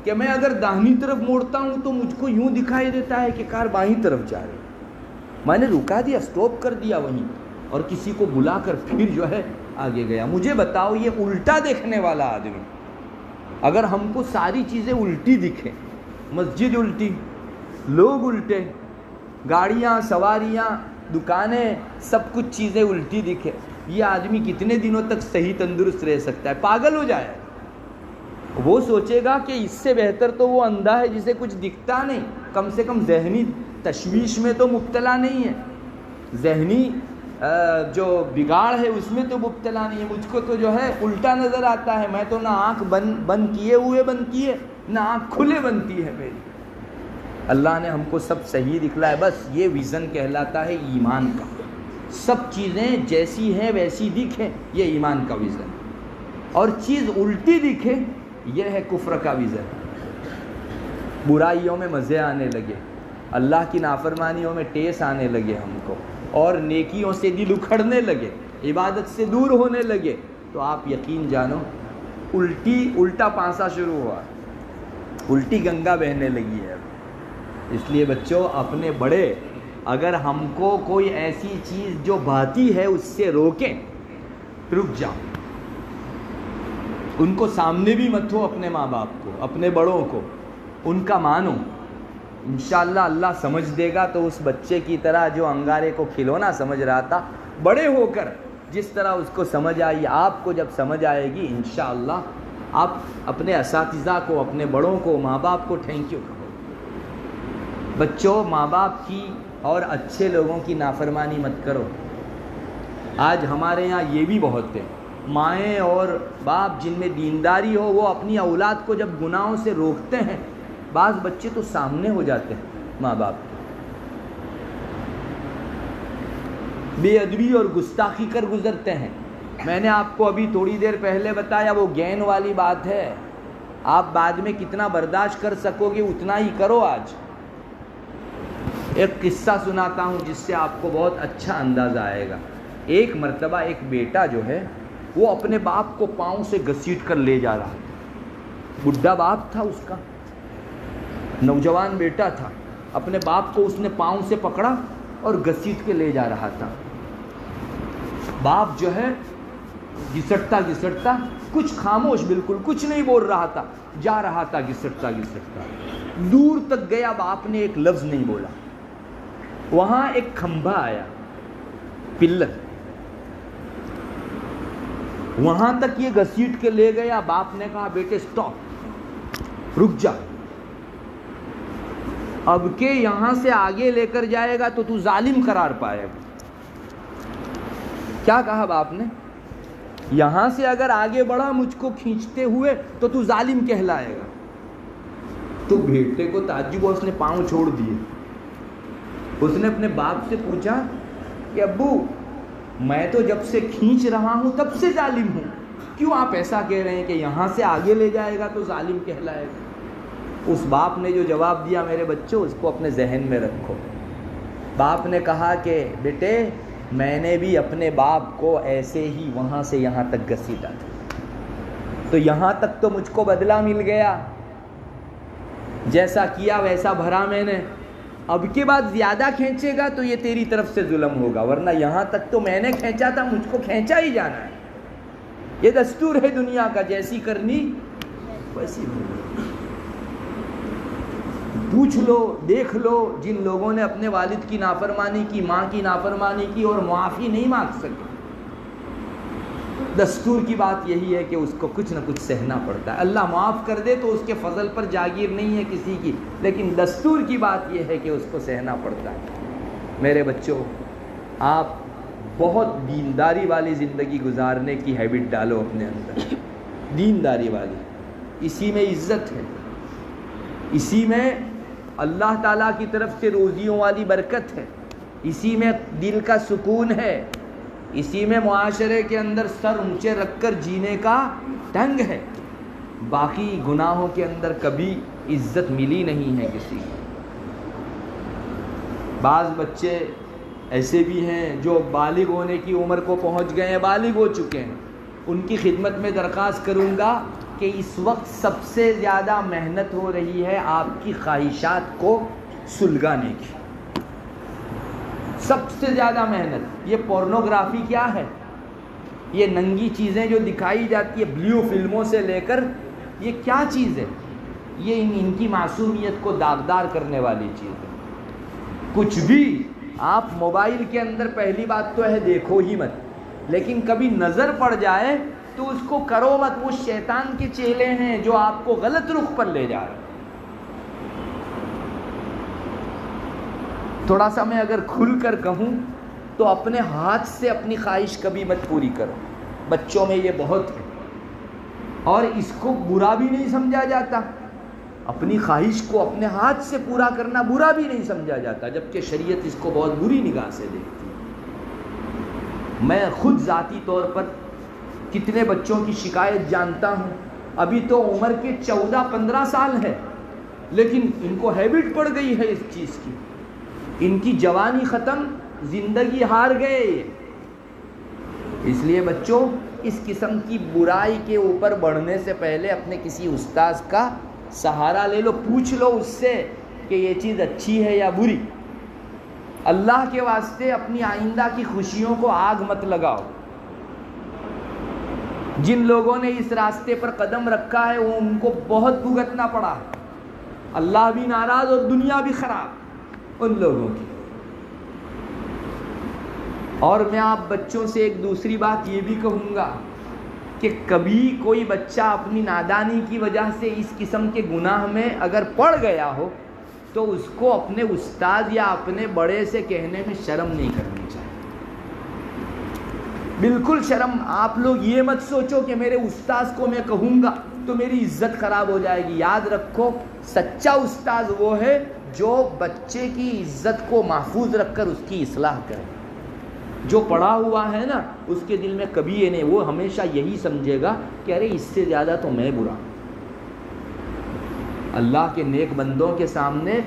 کہ میں اگر داہنی طرف موڑتا ہوں تو مجھ کو یوں دکھائی دیتا ہے کہ کار بائیں طرف جا رہی ہے۔ میں نے رکا دیا، سٹاپ کر دیا وہیں، اور کسی کو بلا کر پھر جو ہے آگے گیا۔ مجھے بتاؤ یہ الٹا دیکھنے والا آدمی، اگر ہم کو ساری چیزیں الٹی دکھیں، مسجد الٹی، لوگ الٹے، گاڑیاں، سواریاں، دکانیں، سب کچھ چیزیں الٹی دکھے، یہ آدمی کتنے دنوں تک صحیح تندرست رہ سکتا ہے؟ پاگل ہو جائے۔ وہ سوچے گا کہ اس سے بہتر تو وہ اندھا ہے جسے کچھ دکھتا نہیں، کم سے کم ذہنی تشویش میں تو مبتلا نہیں ہے، ذہنی جو بگاڑ ہے اس میں تو مبتلا نہیں ہے. مجھ کو تو جو ہے الٹا نظر آتا ہے. میں تو نہ آنکھ بند کیے ہوئے بنتی ہے نہ آنکھ کھلے بنتی ہے میری. اللہ نے ہم کو سب صحیح دکھلایا. بس یہ ویژن کہلاتا ہے ایمان کا. سب چیزیں جیسی ہیں ویسی دکھیں یہ ایمان کا ویژن. اور چیز الٹی دکھے یہ ہے کفر کا ویژن. برائیوں میں مزے آنے لگے, اللہ کی نافرمانیوں میں ٹیس آنے لگے ہم کو, اور نیکیوں سے دل اکھڑنے لگے, عبادت سے دور ہونے لگے, تو آپ یقین جانو الٹا پانسا شروع ہوا, الٹی گنگا بہنے لگی ہے. اس لیے بچوں اپنے بڑے اگر ہم کو کوئی ایسی چیز جو بھاتی ہے اس سے روکیں, رک جاؤ. ان کو سامنے بھی مت ہو, اپنے ماں باپ کو, اپنے بڑوں کو, ان کا مانو. انشاءاللہ اللہ سمجھ دے گا. تو اس بچے کی طرح جو انگارے کو کھلونا سمجھ رہا تھا, بڑے ہو کر جس طرح اس کو سمجھ آئی, آپ کو جب سمجھ آئے گی انشاءاللہ آپ اپنے اساتذہ کو, اپنے بڑوں کو, ماں باپ کو تھینک یو کہو. بچوں ماں باپ کی اور اچھے لوگوں کی نافرمانی مت کرو. آج ہمارے یہاں یہ بھی بہت ہے, مائیں اور باپ جن میں دینداری ہو وہ اپنی اولاد کو جب گناہوں سے روکتے ہیں, بعض بچے تو سامنے ہو جاتے ہیں ماں باپ, بے ادبی اور گستاخی کر گزرتے ہیں. میں نے آپ کو ابھی تھوڑی دیر پہلے بتایا وہ گین والی بات ہے. آپ بعد میں کتنا برداشت کر سکو گے اتنا ہی کرو. آج ایک قصہ سناتا ہوں جس سے آپ کو بہت اچھا اندازہ آئے گا. ایک مرتبہ ایک بیٹا جو ہے وہ اپنے باپ کو پاؤں سے گھسیٹ کر لے جا رہا تھا. بڈھا باپ تھا اس کا, نوجوان بیٹا تھا. اپنے باپ کو اس نے پاؤں سے پکڑا اور گھسیٹ کے لے جا رہا تھا. باپ جو ہے گھسٹتا گھسٹتا, کچھ خاموش, بالکل کچھ نہیں بول رہا تھا, جا رہا تھا گھسٹتا گھسٹتا. دور تک گیا, باپ نے ایک لفظ نہیں بولا. وہاں ایک کھمبا آیا, پلر, وہاں تک یہ گھسیٹ کے لے گیا. باپ نے کہا بیٹے سٹاپ, رک جا, اب کے یہاں سے آگے لے کر جائے گا تو ظالم قرار پائے گا. کیا کہا باپ نے؟ یہاں سے اگر آگے بڑھا مجھ کو کھینچتے ہوئے تو ظالم کہلائے گا. تو بیٹے کو تعجب ہوا, اس نے پاؤں چھوڑ دیے. اس نے اپنے باپ سے پوچھا کہ ابو میں تو جب سے کھینچ رہا ہوں تب سے ظالم ہوں, کیوں آپ ایسا کہہ رہے ہیں کہ یہاں سے آگے لے جائے گا تو ظالم کہلائے گا؟ اس باپ نے جو جواب دیا میرے بچوں اس کو اپنے ذہن میں رکھو. باپ نے کہا کہ بیٹے میں نے بھی اپنے باپ کو ایسے ہی وہاں سے یہاں تک گھسیٹا تھا, تو یہاں تک تو مجھ کو بدلہ مل گیا, جیسا کیا ویسا بھرا میں نے. اب کے بعد زیادہ کھینچے گا تو یہ تیری طرف سے ظلم ہوگا, ورنہ یہاں تک تو میں نے کھینچا تھا, مجھ کو کھینچا ہی جانا ہے. یہ دستور ہے دنیا کا, جیسی کرنی ویسی ہونی. پوچھ لو, دیکھ لو, جن لوگوں نے اپنے والد کی نافرمانی کی, ماں کی نافرمانی کی اور معافی نہیں مانگ سکے. دستور کی بات یہی ہے کہ اس کو کچھ نہ کچھ سہنا پڑتا ہے. اللہ معاف کر دے تو اس کے فضل پر جاگیر نہیں ہے کسی کی, لیکن دستور کی بات یہ ہے کہ اس کو سہنا پڑتا ہے. میرے بچوں آپ بہت دینداری والی زندگی گزارنے کی ہیبٹ ڈالو اپنے اندر, دینداری والی. اسی میں عزت ہے, اسی میں اللہ تعالیٰ کی طرف سے روزیوں والی برکت ہے, اسی میں دل کا سکون ہے, اسی میں معاشرے کے اندر سر اونچے رکھ کر جینے کا ڈھنگ ہے. باقی گناہوں کے اندر کبھی عزت ملی نہیں ہے کسی کو. بعض بچے ایسے بھی ہیں جو بالغ ہونے کی عمر کو پہنچ گئے ہیں, بالغ ہو چکے ہیں. ان کی خدمت میں درخواست کروں گا کہ اس وقت سب سے زیادہ محنت ہو رہی ہے آپ کی خواہشات کو سلگانے کی, سب سے زیادہ محنت. یہ پورنوگرافی کیا ہے, یہ ننگی چیزیں جو دکھائی جاتی ہے بلیو فلموں سے لے کر, یہ کیا چیز ہے؟ یہ ان کی معصومیت کو داغدار کرنے والی چیز ہے. کچھ بھی آپ موبائل کے اندر پہلی بات تو ہے دیکھو ہی مت, لیکن کبھی نظر پڑ جائے تو اس کو کرو مت. وہ شیطان کے چیلے ہیں جو آپ کو غلط رخ پر لے جا رہے ہیں. تھوڑا سا میں اگر کھل کر کہوں تو اپنے ہاتھ سے اپنی خواہش کبھی مت پوری کرو. بچوں میں یہ بہت ہے اور اس کو برا بھی نہیں سمجھا جاتا. اپنی خواہش کو اپنے ہاتھ سے پورا کرنا برا بھی نہیں سمجھا جاتا، جبکہ شریعت اس کو بہت بری نگاہ سے دیکھتی ہے. میں خود ذاتی طور پر کتنے بچوں کی شکایت جانتا ہوں. ابھی تو عمر کے 14-15 سال ہے، لیکن ان کو ہیبٹ پڑ گئی ہے اس چیز کی. ان کی جوانی ختم، زندگی ہار گئے. اس لیے بچوں، اس قسم کی برائی کے اوپر بڑھنے سے پہلے اپنے کسی استاذ کا سہارا لے لو، پوچھ لو اس سے کہ یہ چیز اچھی ہے یا بری. اللہ کے واسطے اپنی آئندہ کی خوشیوں کو آگ مت لگاؤ. جن لوگوں نے اس راستے پر قدم رکھا ہے وہ ان کو بہت بھگتنا پڑا ہے. اللہ بھی ناراض اور دنیا بھی خراب ان لوگوں کی. اور میں آپ بچوں سے ایک دوسری بات یہ بھی کہوں گا کہ کبھی کوئی بچہ اپنی نادانی کی وجہ سے اس قسم کے گناہ میں اگر پڑ گیا ہو تو اس کو اپنے استاد یا اپنے بڑے سے کہنے میں شرم نہیں کرنی چاہیے. بالکل شرم. آپ لوگ یہ مت سوچو کہ میرے استاذ کو میں کہوں گا تو میری عزت خراب ہو جائے گی. یاد رکھو، سچا استاذ وہ ہے جو بچے کی عزت کو محفوظ رکھ کر اس کی اصلاح کرے. جو پڑھا ہوا ہے نا، اس کے دل میں کبھی یہ نہیں، وہ ہمیشہ یہی سمجھے گا کہ ارے اس سے زیادہ تو میں برا. اللہ کے نیک بندوں کے سامنے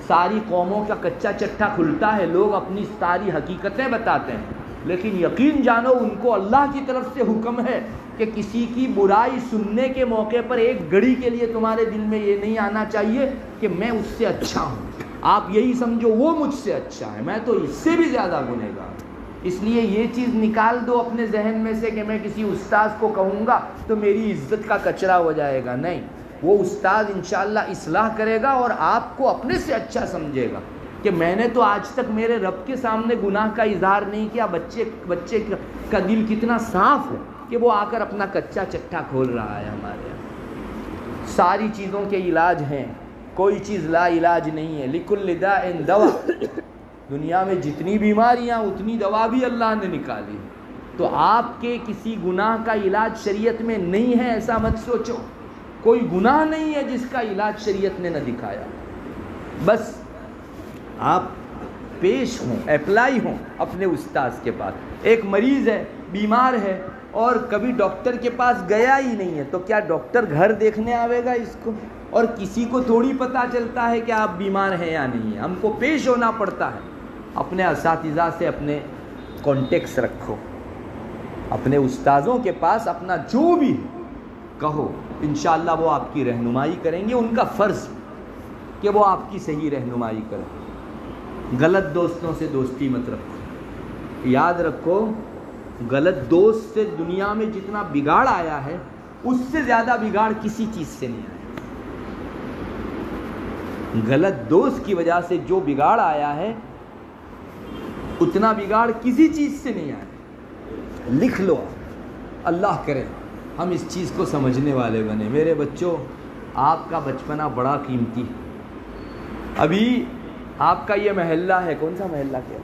ساری قوموں کا کچا چٹھا کھلتا ہے. لوگ اپنی ساری حقیقتیں بتاتے ہیں، لیکن یقین جانو ان کو اللہ کی طرف سے حکم ہے کہ کسی کی برائی سننے کے موقع پر ایک گھڑی کے لیے تمہارے دل میں یہ نہیں آنا چاہیے کہ میں اس سے اچھا ہوں. آپ یہی سمجھو وہ مجھ سے اچھا ہے، میں تو اس سے بھی زیادہ گنہگار. اس لیے یہ چیز نکال دو اپنے ذہن میں سے کہ میں کسی استاذ کو کہوں گا تو میری عزت کا کچرا ہو جائے گا. نہیں، وہ استاذ انشاءاللہ اصلاح کرے گا اور آپ کو اپنے سے اچھا سمجھے گا کہ میں نے تو آج تک میرے رب کے سامنے گناہ کا اظہار نہیں کیا. بچے کا دل کتنا صاف ہے کہ وہ آ کر اپنا کچا چٹھا کھول رہا ہے ہمارے یہاں. ساری چیزوں کے علاج ہیں، کوئی چیز لا علاج نہیں ہے. لکل داء دوا. دنیا میں جتنی بیماریاں اتنی دوا بھی اللہ نے نکالی. تو آپ کے کسی گناہ کا علاج شریعت میں نہیں ہے ایسا مت سوچو. کوئی گناہ نہیں ہے جس کا علاج شریعت نے نہ دکھایا. بس آپ پیش ہوں، اپلائی ہوں اپنے استاذ کے پاس. ایک مریض ہے، بیمار ہے اور کبھی ڈاکٹر کے پاس گیا ہی نہیں ہے، تو کیا ڈاکٹر گھر دیکھنے آئے گا اس کو؟ اور کسی کو تھوڑی پتہ چلتا ہے کہ آپ بیمار ہیں یا نہیں ہیں. ہم کو پیش ہونا پڑتا ہے. اپنے اساتذہ سے اپنے کانٹیکٹس رکھو، اپنے استاذوں کے پاس اپنا جو بھی کہو، انشاءاللہ وہ آپ کی رہنمائی کریں گے. ان کا فرض کہ وہ آپ کی صحیح رہنمائی کریں. غلط دوستوں سے دوستی مت رکھو. یاد رکھو، غلط دوست سے دنیا میں جتنا بگاڑ آیا ہے اس سے زیادہ بگاڑ کسی چیز سے نہیں آیا. غلط دوست کی وجہ سے جو بگاڑ آیا ہے اتنا بگاڑ کسی چیز سے نہیں آیا. لکھ لو. اللہ کرے ہم اس چیز کو سمجھنے والے بنے. میرے بچوں، آپ کا بچپنا بڑا قیمتی ہے. ابھی آپ کا یہ محلہ ہے، کون سا محلہ کیا ہے؟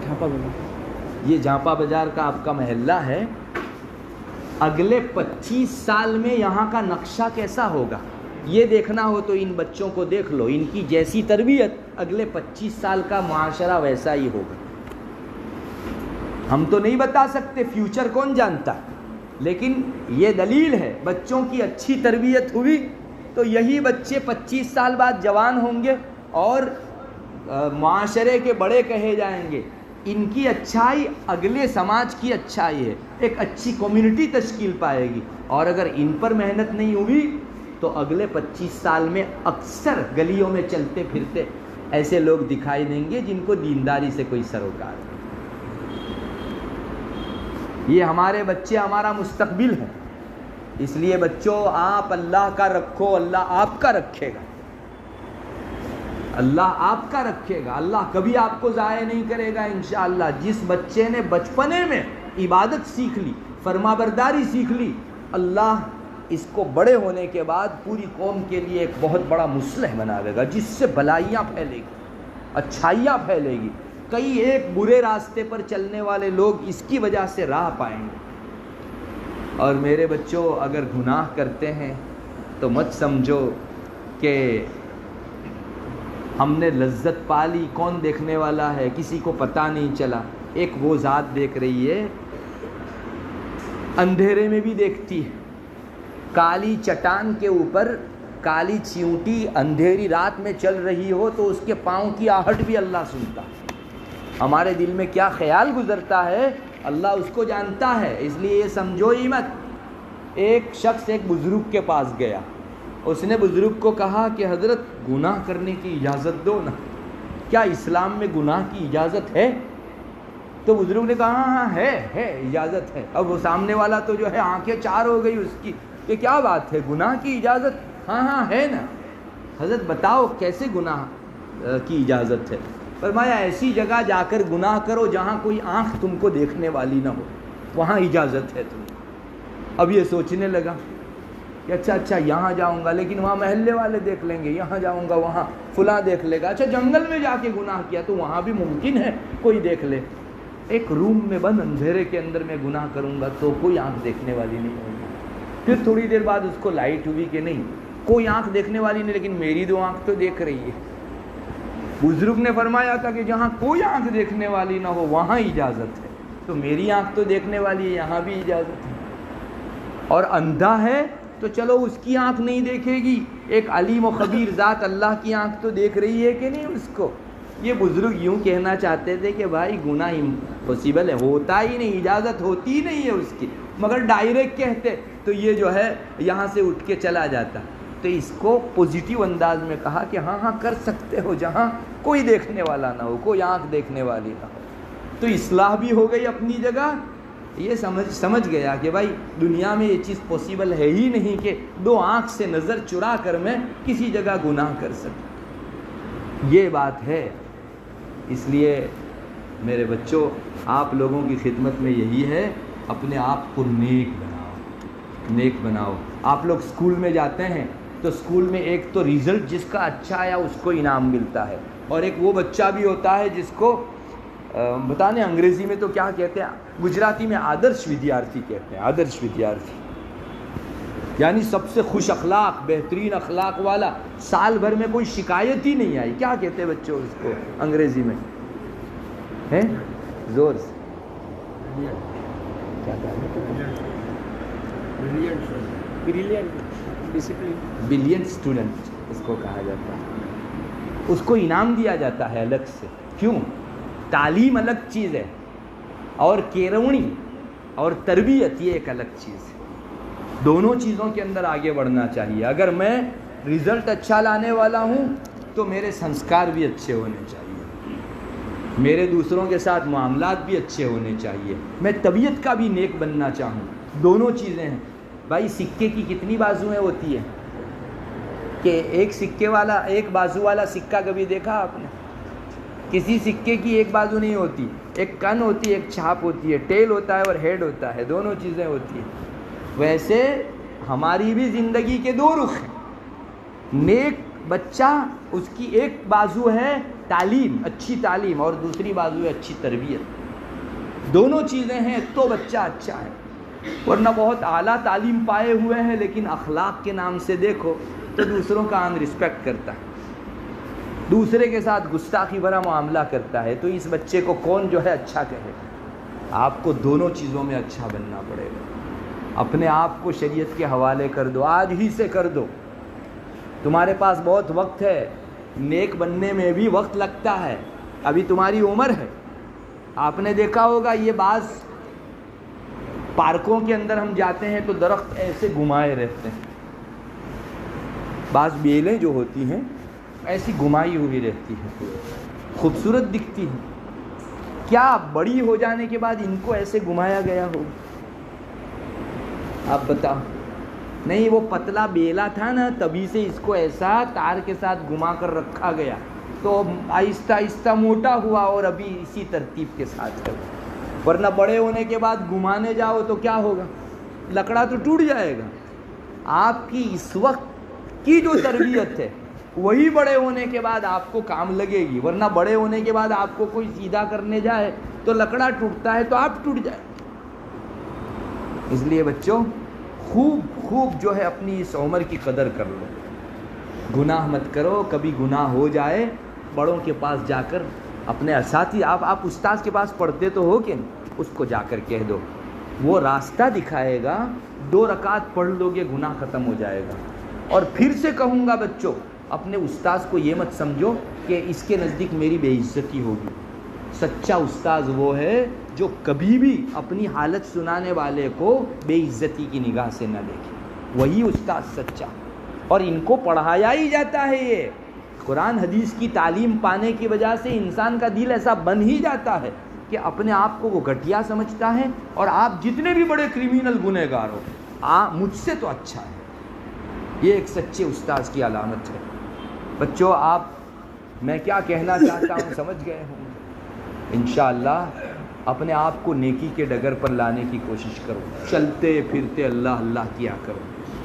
جھانپا بازار. یہ جھانپا بازار کا آپ کا محلہ ہے. اگلے 25 سال میں یہاں کا نقشہ کیسا ہوگا یہ دیکھنا ہو تو ان بچوں کو دیکھ لو. ان کی جیسی تربیت اگلے 25 سال کا معاشرہ ویسا ہی ہوگا. ہم تو نہیں بتا سکتے، فیوچر کون جانتا، لیکن یہ دلیل ہے بچوں کی اچھی تربیت ہوئی تو یہی بچے 25 سال بعد جوان ہوں گے اور معاشرے کے بڑے کہے جائیں گے. ان کی اچھائی اگلے سماج کی اچھائی ہے. ایک اچھی کمیونٹی تشکیل پائے گی. اور اگر ان پر محنت نہیں ہوئی تو اگلے 25 سال میں اکثر گلیوں میں چلتے پھرتے ایسے لوگ دکھائی دیں گے جن کو دینداری سے کوئی سروکار ہے. یہ ہمارے بچے ہمارا مستقبل ہے. اس لیے بچوں، آپ اللہ کا رکھو، اللہ آپ کا رکھے گا. اللہ آپ کا رکھے گا. اللہ کبھی آپ کو ضائع نہیں کرے گا انشاءاللہ. جس بچے نے بچپنے میں عبادت سیکھ لی، فرما برداری سیکھ لی، اللہ اس کو بڑے ہونے کے بعد پوری قوم کے لیے ایک بہت بڑا مصلح بنا دے گا، جس سے بھلائیاں پھیلے گی، اچھائیاں پھیلے گی. کئی ایک برے راستے پر چلنے والے لوگ اس کی وجہ سے راہ پائیں گے۔ اور میرے بچوں، اگر گناہ کرتے ہیں تو مت سمجھو کہ ہم نے لذت پا لی، کون دیکھنے والا ہے، کسی کو پتہ نہیں چلا۔ ایک وہ ذات دیکھ رہی ہے، اندھیرے میں بھی دیکھتی ہے۔ کالی چٹان کے اوپر کالی چیونٹی اندھیری رات میں چل رہی ہو تو اس کے پاؤں کی آہٹ بھی اللہ سنتا ہے۔ ہمارے دل میں کیا خیال گزرتا ہے اللہ اس کو جانتا ہے، اس لیے یہ سمجھو ہی مت۔ ایک شخص ایک بزرگ کے پاس گیا، اس نے بزرگ کو کہا کہ حضرت گناہ کرنے کی اجازت دو نا، کیا اسلام میں گناہ کی اجازت ہے؟ تو بزرگ نے کہا ہاں ہے اجازت ہے۔ اب وہ سامنے والا تو جو ہے آنکھیں چار ہو گئی اس کی کہ کیا بات ہے، گناہ کی اجازت؟ ہاں ہے نا۔ حضرت بتاؤ کیسے گناہ کی اجازت ہے؟ فرمایا ایسی جگہ جا کر گناہ کرو جہاں کوئی آنکھ تم کو دیکھنے والی نہ ہو، وہاں اجازت ہے تم۔ اب یہ سوچنے لگا کہ اچھا یہاں جاؤں گا لیکن وہاں محلے والے دیکھ لیں گے، یہاں جاؤں گا وہاں فلاں دیکھ لے گا، اچھا جنگل میں جا کے گناہ کیا تو وہاں بھی ممکن ہے کوئی دیکھ لے، ایک روم میں بند اندھیرے کے اندر میں گناہ کروں گا تو کوئی آنکھ دیکھنے والی نہیں ہوگی۔ پھر تھوڑی دیر بعد اس کو لائٹ ہوئی کہ نہیں، کوئی آنکھ دیکھنے والی نہیں لیکن میری دو آنکھ تو دیکھ رہی ہے۔ بزرگ نے فرمایا تھا کہ جہاں کوئی آنکھ دیکھنے والی نہ ہو وہاں اجازت ہے، تو میری آنکھ تو دیکھنے والی ہے، یہاں بھی اجازت ہے۔ اور اندھا ہے تو چلو اس کی آنکھ نہیں دیکھے گی، ایک علیم و خبیر ذات اللہ کی آنکھ تو دیکھ رہی ہے کہ نہیں اس کو۔ یہ بزرگ یوں کہنا چاہتے تھے کہ بھائی گناہ امپوسیبل ہے، ہوتا ہی نہیں، اجازت ہوتی ہی نہیں ہے اس کی، مگر ڈائریکٹ کہتے تو یہ جو ہے یہاں سے اٹھ کے چلا جاتا۔ تو اس کو پوزیٹیو انداز میں کہا کہ ہاں کر سکتے ہو جہاں کوئی دیکھنے والا نہ ہو، کوئی آنکھ دیکھنے والی نہ ہو۔ تو اصلاح بھی ہو گئی اپنی جگہ، یہ سمجھ گیا کہ بھائی دنیا میں یہ چیز پوسیبل ہے ہی نہیں کہ دو آنکھ سے نظر چرا کر میں کسی جگہ گناہ کر سکوں۔ یہ بات ہے۔ اس لیے میرے بچوں، آپ لوگوں کی خدمت میں یہی ہے، اپنے آپ کو نیک بناؤ۔ آپ لوگ اسکول میں جاتے ہیں تو اسکول میں ایک تو ریزلٹ جس کا اچھا آیا اس کو انعام ملتا ہے، اور ایک وہ بچہ بھی ہوتا ہے جس کو بتانے انگریزی میں تو کیا کہتے ہیں، گجراتی میں آدرش ودیارتھی کہتے ہیں، آدرش ودیارتھی یعنی سب سے خوش اخلاق، بہترین اخلاق والا، سال بھر میں کوئی شکایت ہی نہیں آئی۔ کیا کہتے ہیں بچوں اس کو انگریزی میں؟ ہیں زور سے کیا بریلینٹ اسٹوڈنٹ اس کو کہا جاتا ہے، اس کو انعام دیا جاتا ہے الگ سے۔ کیوں؟ تعلیم الگ چیز ہے اور کیروڑی اور تربیت یہ ایک الگ چیز ہے، دونوں چیزوں کے اندر آگے بڑھنا چاہیے۔ اگر میں رزلٹ اچھا لانے والا ہوں تو میرے سنسکار بھی اچھے ہونے چاہیے، میرے دوسروں کے ساتھ معاملات بھی اچھے ہونے چاہیے، میں طبیعت کا بھی نیک بننا چاہوں، دونوں چیزیں ہیں۔ بھائی سکے کی کتنی بازویں ہوتی ہیں کہ ایک بازو والا سکہ کبھی دیکھا آپ نے؟ کسی سکے کی ایک بازو نہیں ہوتی، ایک کن ہوتی ہے، ایک چھاپ ہوتی ہے، ٹیل ہوتا ہے اور ہیڈ ہوتا ہے، دونوں چیزیں ہوتی ہیں۔ ویسے ہماری بھی زندگی کے دو رخ ہیں۔ نیک بچہ اس کی ایک بازو ہے تعلیم، اچھی تعلیم، اور دوسری بازو ہے اچھی تربیت۔ دونوں چیزیں ہیں تو بچہ اچھا ہے، ورنہ بہت اعلیٰ تعلیم پائے ہوئے ہیں لیکن اخلاق کے نام سے دیکھو تو دوسروں کا ان رسپیکٹ کرتا ہے، دوسرے کے ساتھ گستاخی بھرا معاملہ کرتا ہے، تو اس بچے کو کون جو ہے اچھا کہے؟ آپ کو دونوں چیزوں میں اچھا بننا پڑے گا۔ اپنے آپ کو شریعت کے حوالے کر دو، آج ہی سے کر دو۔ تمہارے پاس بہت وقت ہے، نیک بننے میں بھی وقت لگتا ہے، ابھی تمہاری عمر ہے۔ آپ نے دیکھا ہوگا یہ بعض پارکوں کے اندر ہم جاتے ہیں تو درخت ایسے گھمائے رہتے ہیں، بعض بیلیں جو ہوتی ہیں ایسی گھمائی ہوئی رہتی ہیں، خوبصورت دکھتی ہیں۔ کیا بڑی ہو جانے کے بعد ان کو ایسے گھمایا گیا ہو؟ آپ بتاؤ۔ نہیں، وہ پتلا بیلا تھا نا، تبھی سے اس کو ایسا تار کے ساتھ گھما کر رکھا گیا، تو آہستہ آہستہ موٹا ہوا اور ابھی اسی ترتیب کے ساتھ ہے۔ ورنہ بڑے ہونے کے بعد گھمانے جاؤ تو کیا ہوگا؟ لکڑا تو ٹوٹ جائے گا۔ آپ کی اس وقت کی جو تربیت ہے وہی بڑے ہونے کے بعد آپ کو کام لگے گی، ورنہ بڑے ہونے کے بعد آپ کو کوئی سیدھا کرنے جائے تو لکڑا ٹوٹتا ہے تو آپ ٹوٹ جائیں۔ اس لیے بچوں خوب جو ہے اپنی اس عمر کی قدر کر لو، گناہ مت کرو۔ کبھی گناہ ہو جائے بڑوں کے پاس جا کر، اپنے اساتذہ، آپ استاذ کے پاس پڑھتے تو ہو کہ نہیں، اس کو جا کر کہہ دو، وہ راستہ دکھائے گا، 2 رکعت پڑھ لو گے گناہ ختم ہو جائے گا۔ اور پھر سے کہوں گا بچوں، اپنے استاذ کو یہ مت سمجھو کہ اس کے نزدیک میری بے عزتی ہوگی۔ سچا استاذ وہ ہے جو کبھی بھی اپنی حالت سنانے والے کو بے عزتی کی نگاہ سے نہ دیکھے، وہی استاذ سچا۔ اور ان کو پڑھایا ہی جاتا ہے، یہ قرآن حدیث کی تعلیم پانے کی وجہ سے انسان کا دل ایسا بن ہی جاتا ہے کہ اپنے آپ کو وہ گھٹیا سمجھتا ہے، اور آپ جتنے بھی بڑے کرمینل گنہگار ہو، مجھ سے تو اچھا ہے۔ یہ ایک سچے استاذ کی علامت ہے۔ بچوں، میں کیا کہنا چاہتا ہوں سمجھ گئے ہوں۔ انشاءاللہ اپنے آپ کو نیکی کے ڈگر پر لانے کی کوشش کرو، چلتے پھرتے اللہ اللہ کیا کرو،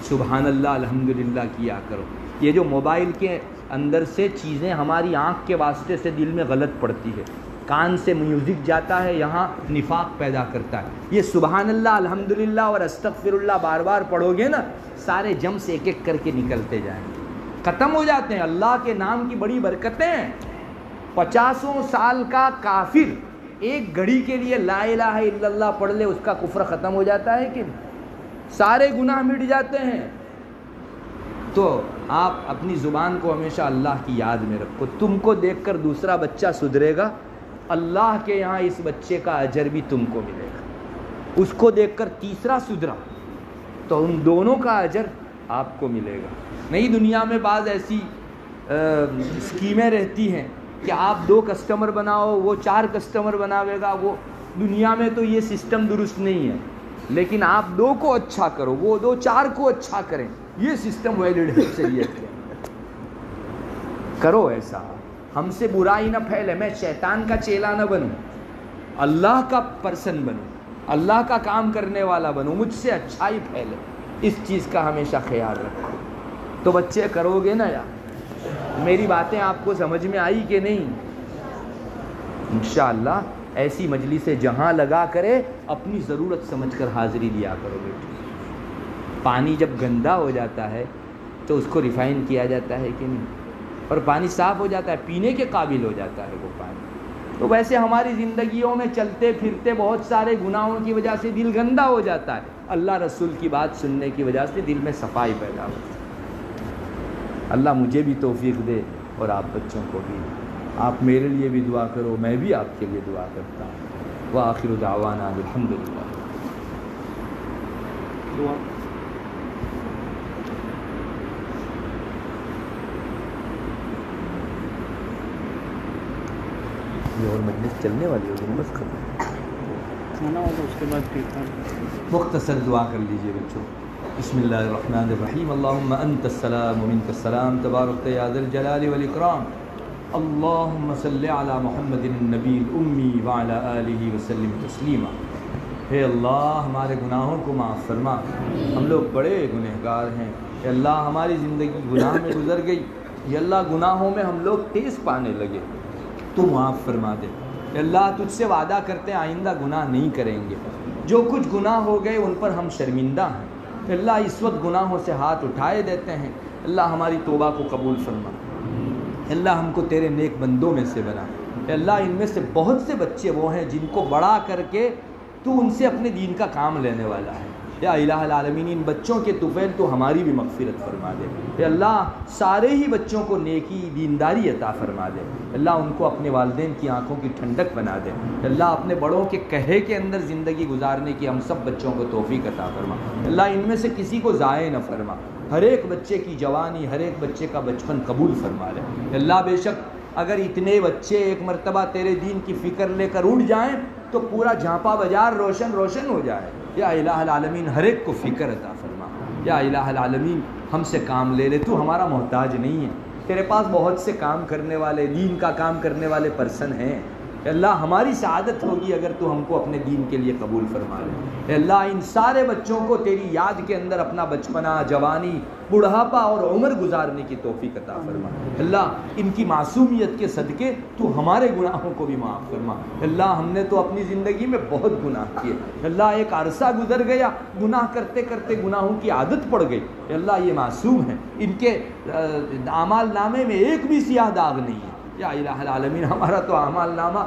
سبحان اللہ الحمدللہ کیا کرو۔ یہ جو موبائل کے اندر سے چیزیں ہماری آنکھ کے واسطے سے دل میں غلط پڑتی ہے، کان سے میوزک جاتا ہے، یہاں نفاق پیدا کرتا ہے۔ یہ سبحان اللہ الحمدللہ اور استغفر اللہ بار بار پڑھو گے نا، سارے جم سے ایک ایک کر کے نکلتے جائیں گے، ختم ہو جاتے ہیں۔ اللہ کے نام کی بڑی برکتیں ہیں۔ 50 سال کا کافر ایک گھڑی کے لیے لا الہ الا اللہ پڑھ لے، اس کا کفر ختم ہو جاتا ہے کہ سارے گناہ مٹ جاتے ہیں۔ تو آپ اپنی زبان کو ہمیشہ اللہ کی یاد میں رکھو۔ تم کو دیکھ کر دوسرا بچہ سدھرے گا، اللہ کے یہاں اس بچے کا اجر بھی تم کو ملے گا۔ اس کو دیکھ کر تیسرا سدھرا تو ان دونوں کا اجر آپ کو ملے گا۔ نئی دنیا میں بعض ایسی اسکیمیں رہتی ہیں کہ آپ 2 کسٹمر بناؤ، وہ 4 کسٹمر بناوے گا۔ وہ دنیا میں تو یہ سسٹم درست نہیں ہے، لیکن آپ 2 کو اچھا کرو، وہ 2 4 کو اچھا کریں، یہ سسٹم ویلڈ ہے شریعت کے اندر۔ کرو ایسا، ہم سے برائی نہ پھیلے، میں شیطان کا چیلا نہ بنوں، اللہ کا پرسن بنوں، اللہ کا کام کرنے والا بنوں، مجھ سے اچھائی پھیلے، اس چیز کا ہمیشہ خیال رکھو۔ تو بچے کرو گے نا یار؟ میری باتیں آپ کو سمجھ میں آئی کہ نہیں؟ انشاءاللہ ایسی مجلسیں جہاں لگا کرے اپنی ضرورت سمجھ کر حاضری دیا کرو بیٹے۔ پانی جب گندا ہو جاتا ہے تو اس کو ریفائن کیا جاتا ہے کہ نہیں، اور پانی صاف ہو جاتا ہے، پینے کے قابل ہو جاتا ہے وہ پانی۔ تو ویسے ہماری زندگیوں میں چلتے پھرتے بہت سارے گناہوں کی وجہ سے دل گندا ہو جاتا ہے، اللہ رسول کی بات سننے کی وجہ سے دل میں صفائی پیدا ہوتی ہے۔ اللہ مجھے بھی توفیق دے اور آپ بچوں کو بھی۔ آپ میرے لیے بھی دعا کرو، میں بھی آپ کے لیے دعا کرتا ہوں۔ وآخر دعوانا الحمدللہ۔ دعا یہ اور مجلس چلنے والی ہوگی، بس ختم اس کے بعد مختصر دعا کر لیجئے بچوں۔ بسم اللہ الرحمن الرحیم۔ اللہم انت السلام ومنک السلام، تبارک یا ذا الجلال والاکرام۔ اللہم صلی علی محمد النبی الامی وعلی آلہ وسلم تسلیما۔ اے اللہ ہمارے گناہوں کو معاف فرما، ہم لوگ بڑے گنہگار ہیں۔ اے اللہ ہماری زندگی گناہ میں گزر گئی، یا اللہ گناہوں میں ہم لوگ تیز پانے لگے، تو معاف فرما دے۔ اے اللہ تجھ سے وعدہ کرتے ہیں آئندہ گناہ نہیں کریں گے، جو کچھ گناہ ہو گئے ان پر ہم شرمندہ ہیں۔ اللہ اس وقت گناہوں سے ہاتھ اٹھائے دیتے ہیں، اللہ ہماری توبہ کو قبول فرما۔ اللہ ہم کو تیرے نیک بندوں میں سے بنا۔ اللہ ان میں سے بہت سے بچے وہ ہیں جن کو بڑا کر کے تو ان سے اپنے دین کا کام لینے والا ہے۔ یا الہ العالمین ان بچوں کے طفیل تو ہماری بھی مغفرت فرما دے۔ اے اللہ سارے ہی بچوں کو نیکی دینداری عطا فرما دے۔ اللہ ان کو اپنے والدین کی آنکھوں کی ٹھنڈک بنا دے۔ اللہ اپنے بڑوں کے کہے کے اندر زندگی گزارنے کی ہم سب بچوں کو توفیق عطا فرما۔ اللہ ان میں سے کسی کو ضائع نہ فرما، ہر ایک بچے کی جوانی، ہر ایک بچے کا بچپن قبول فرما لے۔ اللہ بے شک اگر اتنے بچے ایک مرتبہ تیرے دین کی فکر لے کر اٹھ جائیں تو پورا جھانپا بازار روشن روشن ہو جائے۔ یا الہ العالمین ہر ایک کو فکر عطا فرما۔ یا الہ العالمین ہم سے کام لے لے، تو ہمارا محتاج نہیں ہے، تیرے پاس بہت سے کام کرنے والے، دین کا کام کرنے والے پرسن ہیں، اے اللہ ہماری سعادت ہوگی اگر تو ہم کو اپنے دین کے لیے قبول فرما لے۔ اے اللہ ان سارے بچوں کو تیری یاد کے اندر اپنا بچپنا، جوانی، بڑھاپا اور عمر گزارنے کی توفیق عطا فرما۔ اللہ ان کی معصومیت کے صدقے تو ہمارے گناہوں کو بھی معاف فرما۔ اللہ ہم نے تو اپنی زندگی میں بہت گناہ کیے، اللہ ایک عرصہ گزر گیا گناہ کرتے کرتے گناہوں کی عادت پڑ گئی۔ اللہ یہ معصوم ہیں، ان کے اعمال نامے میں ایک بھی سیاہ داغ نہیں ہے۔ یا الہ العالمین ہمارا تو اعمال نامہ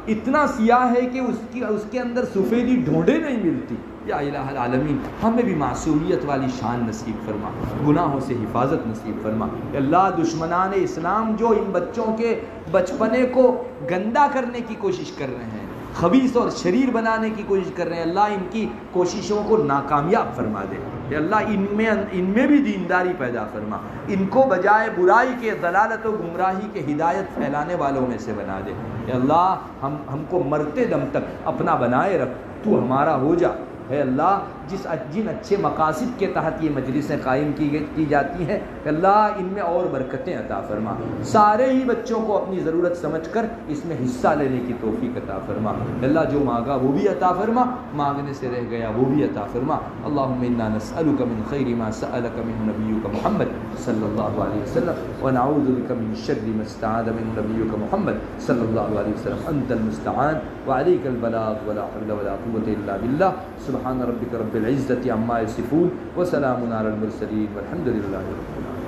اتنا سیاہ ہے کہ اس کے اندر سفیدی ڈھونڈے نہیں ملتی۔ یا الہ العالمین ہمیں بھی معصومیت والی شان نصیب فرما، گناہوں سے حفاظت نصیب فرما۔ اللہ دشمنان اسلام جو ان بچوں کے بچپنے کو گندا کرنے کی کوشش کر رہے ہیں، خبیث اور شریر بنانے کی کوشش کر رہے ہیں، اللہ ان کی کوششوں کو ناکامیاب فرما دے۔ کہ اللہ ان میں بھی دینداری پیدا فرما، ان کو بجائے برائی کے، ضلالت و گمراہی کے ہدایت پھیلانے والوں میں سے بنا دے۔ کہ اللہ ہم کو مرتے دم تک اپنا بنائے رکھ، تو ہمارا ہو جا۔ ہے اللہ جن اچھے مقاصد کے تحت یہ مجلسیں قائم کی جاتی ہیں، کہ اللہ ان میں اور برکتیں عطا فرما، سارے ہی بچوں کو اپنی ضرورت سمجھ کر اس میں حصہ لینے کی توفیق عطا فرما۔ اللہ جو مانگا وہ بھی عطا فرما، مانگنے سے رہ گیا وہ بھی عطا فرما۔ اللہم انا نسألک من خیر ما سألک منہ نبیک محمد صلی اللہ علیہ وسلم ونعوذ بک من شر ما استعاذ منہ نبیک محمد صلی اللہ علیہ وسلم۔ انت المستعان وعلیک البلاغ ولا حول ولا قوة الا باللہ۔ سبحان ربک رب العزة عما یصفون وسلام علی المرسلین والحمد للہ رب العالمین۔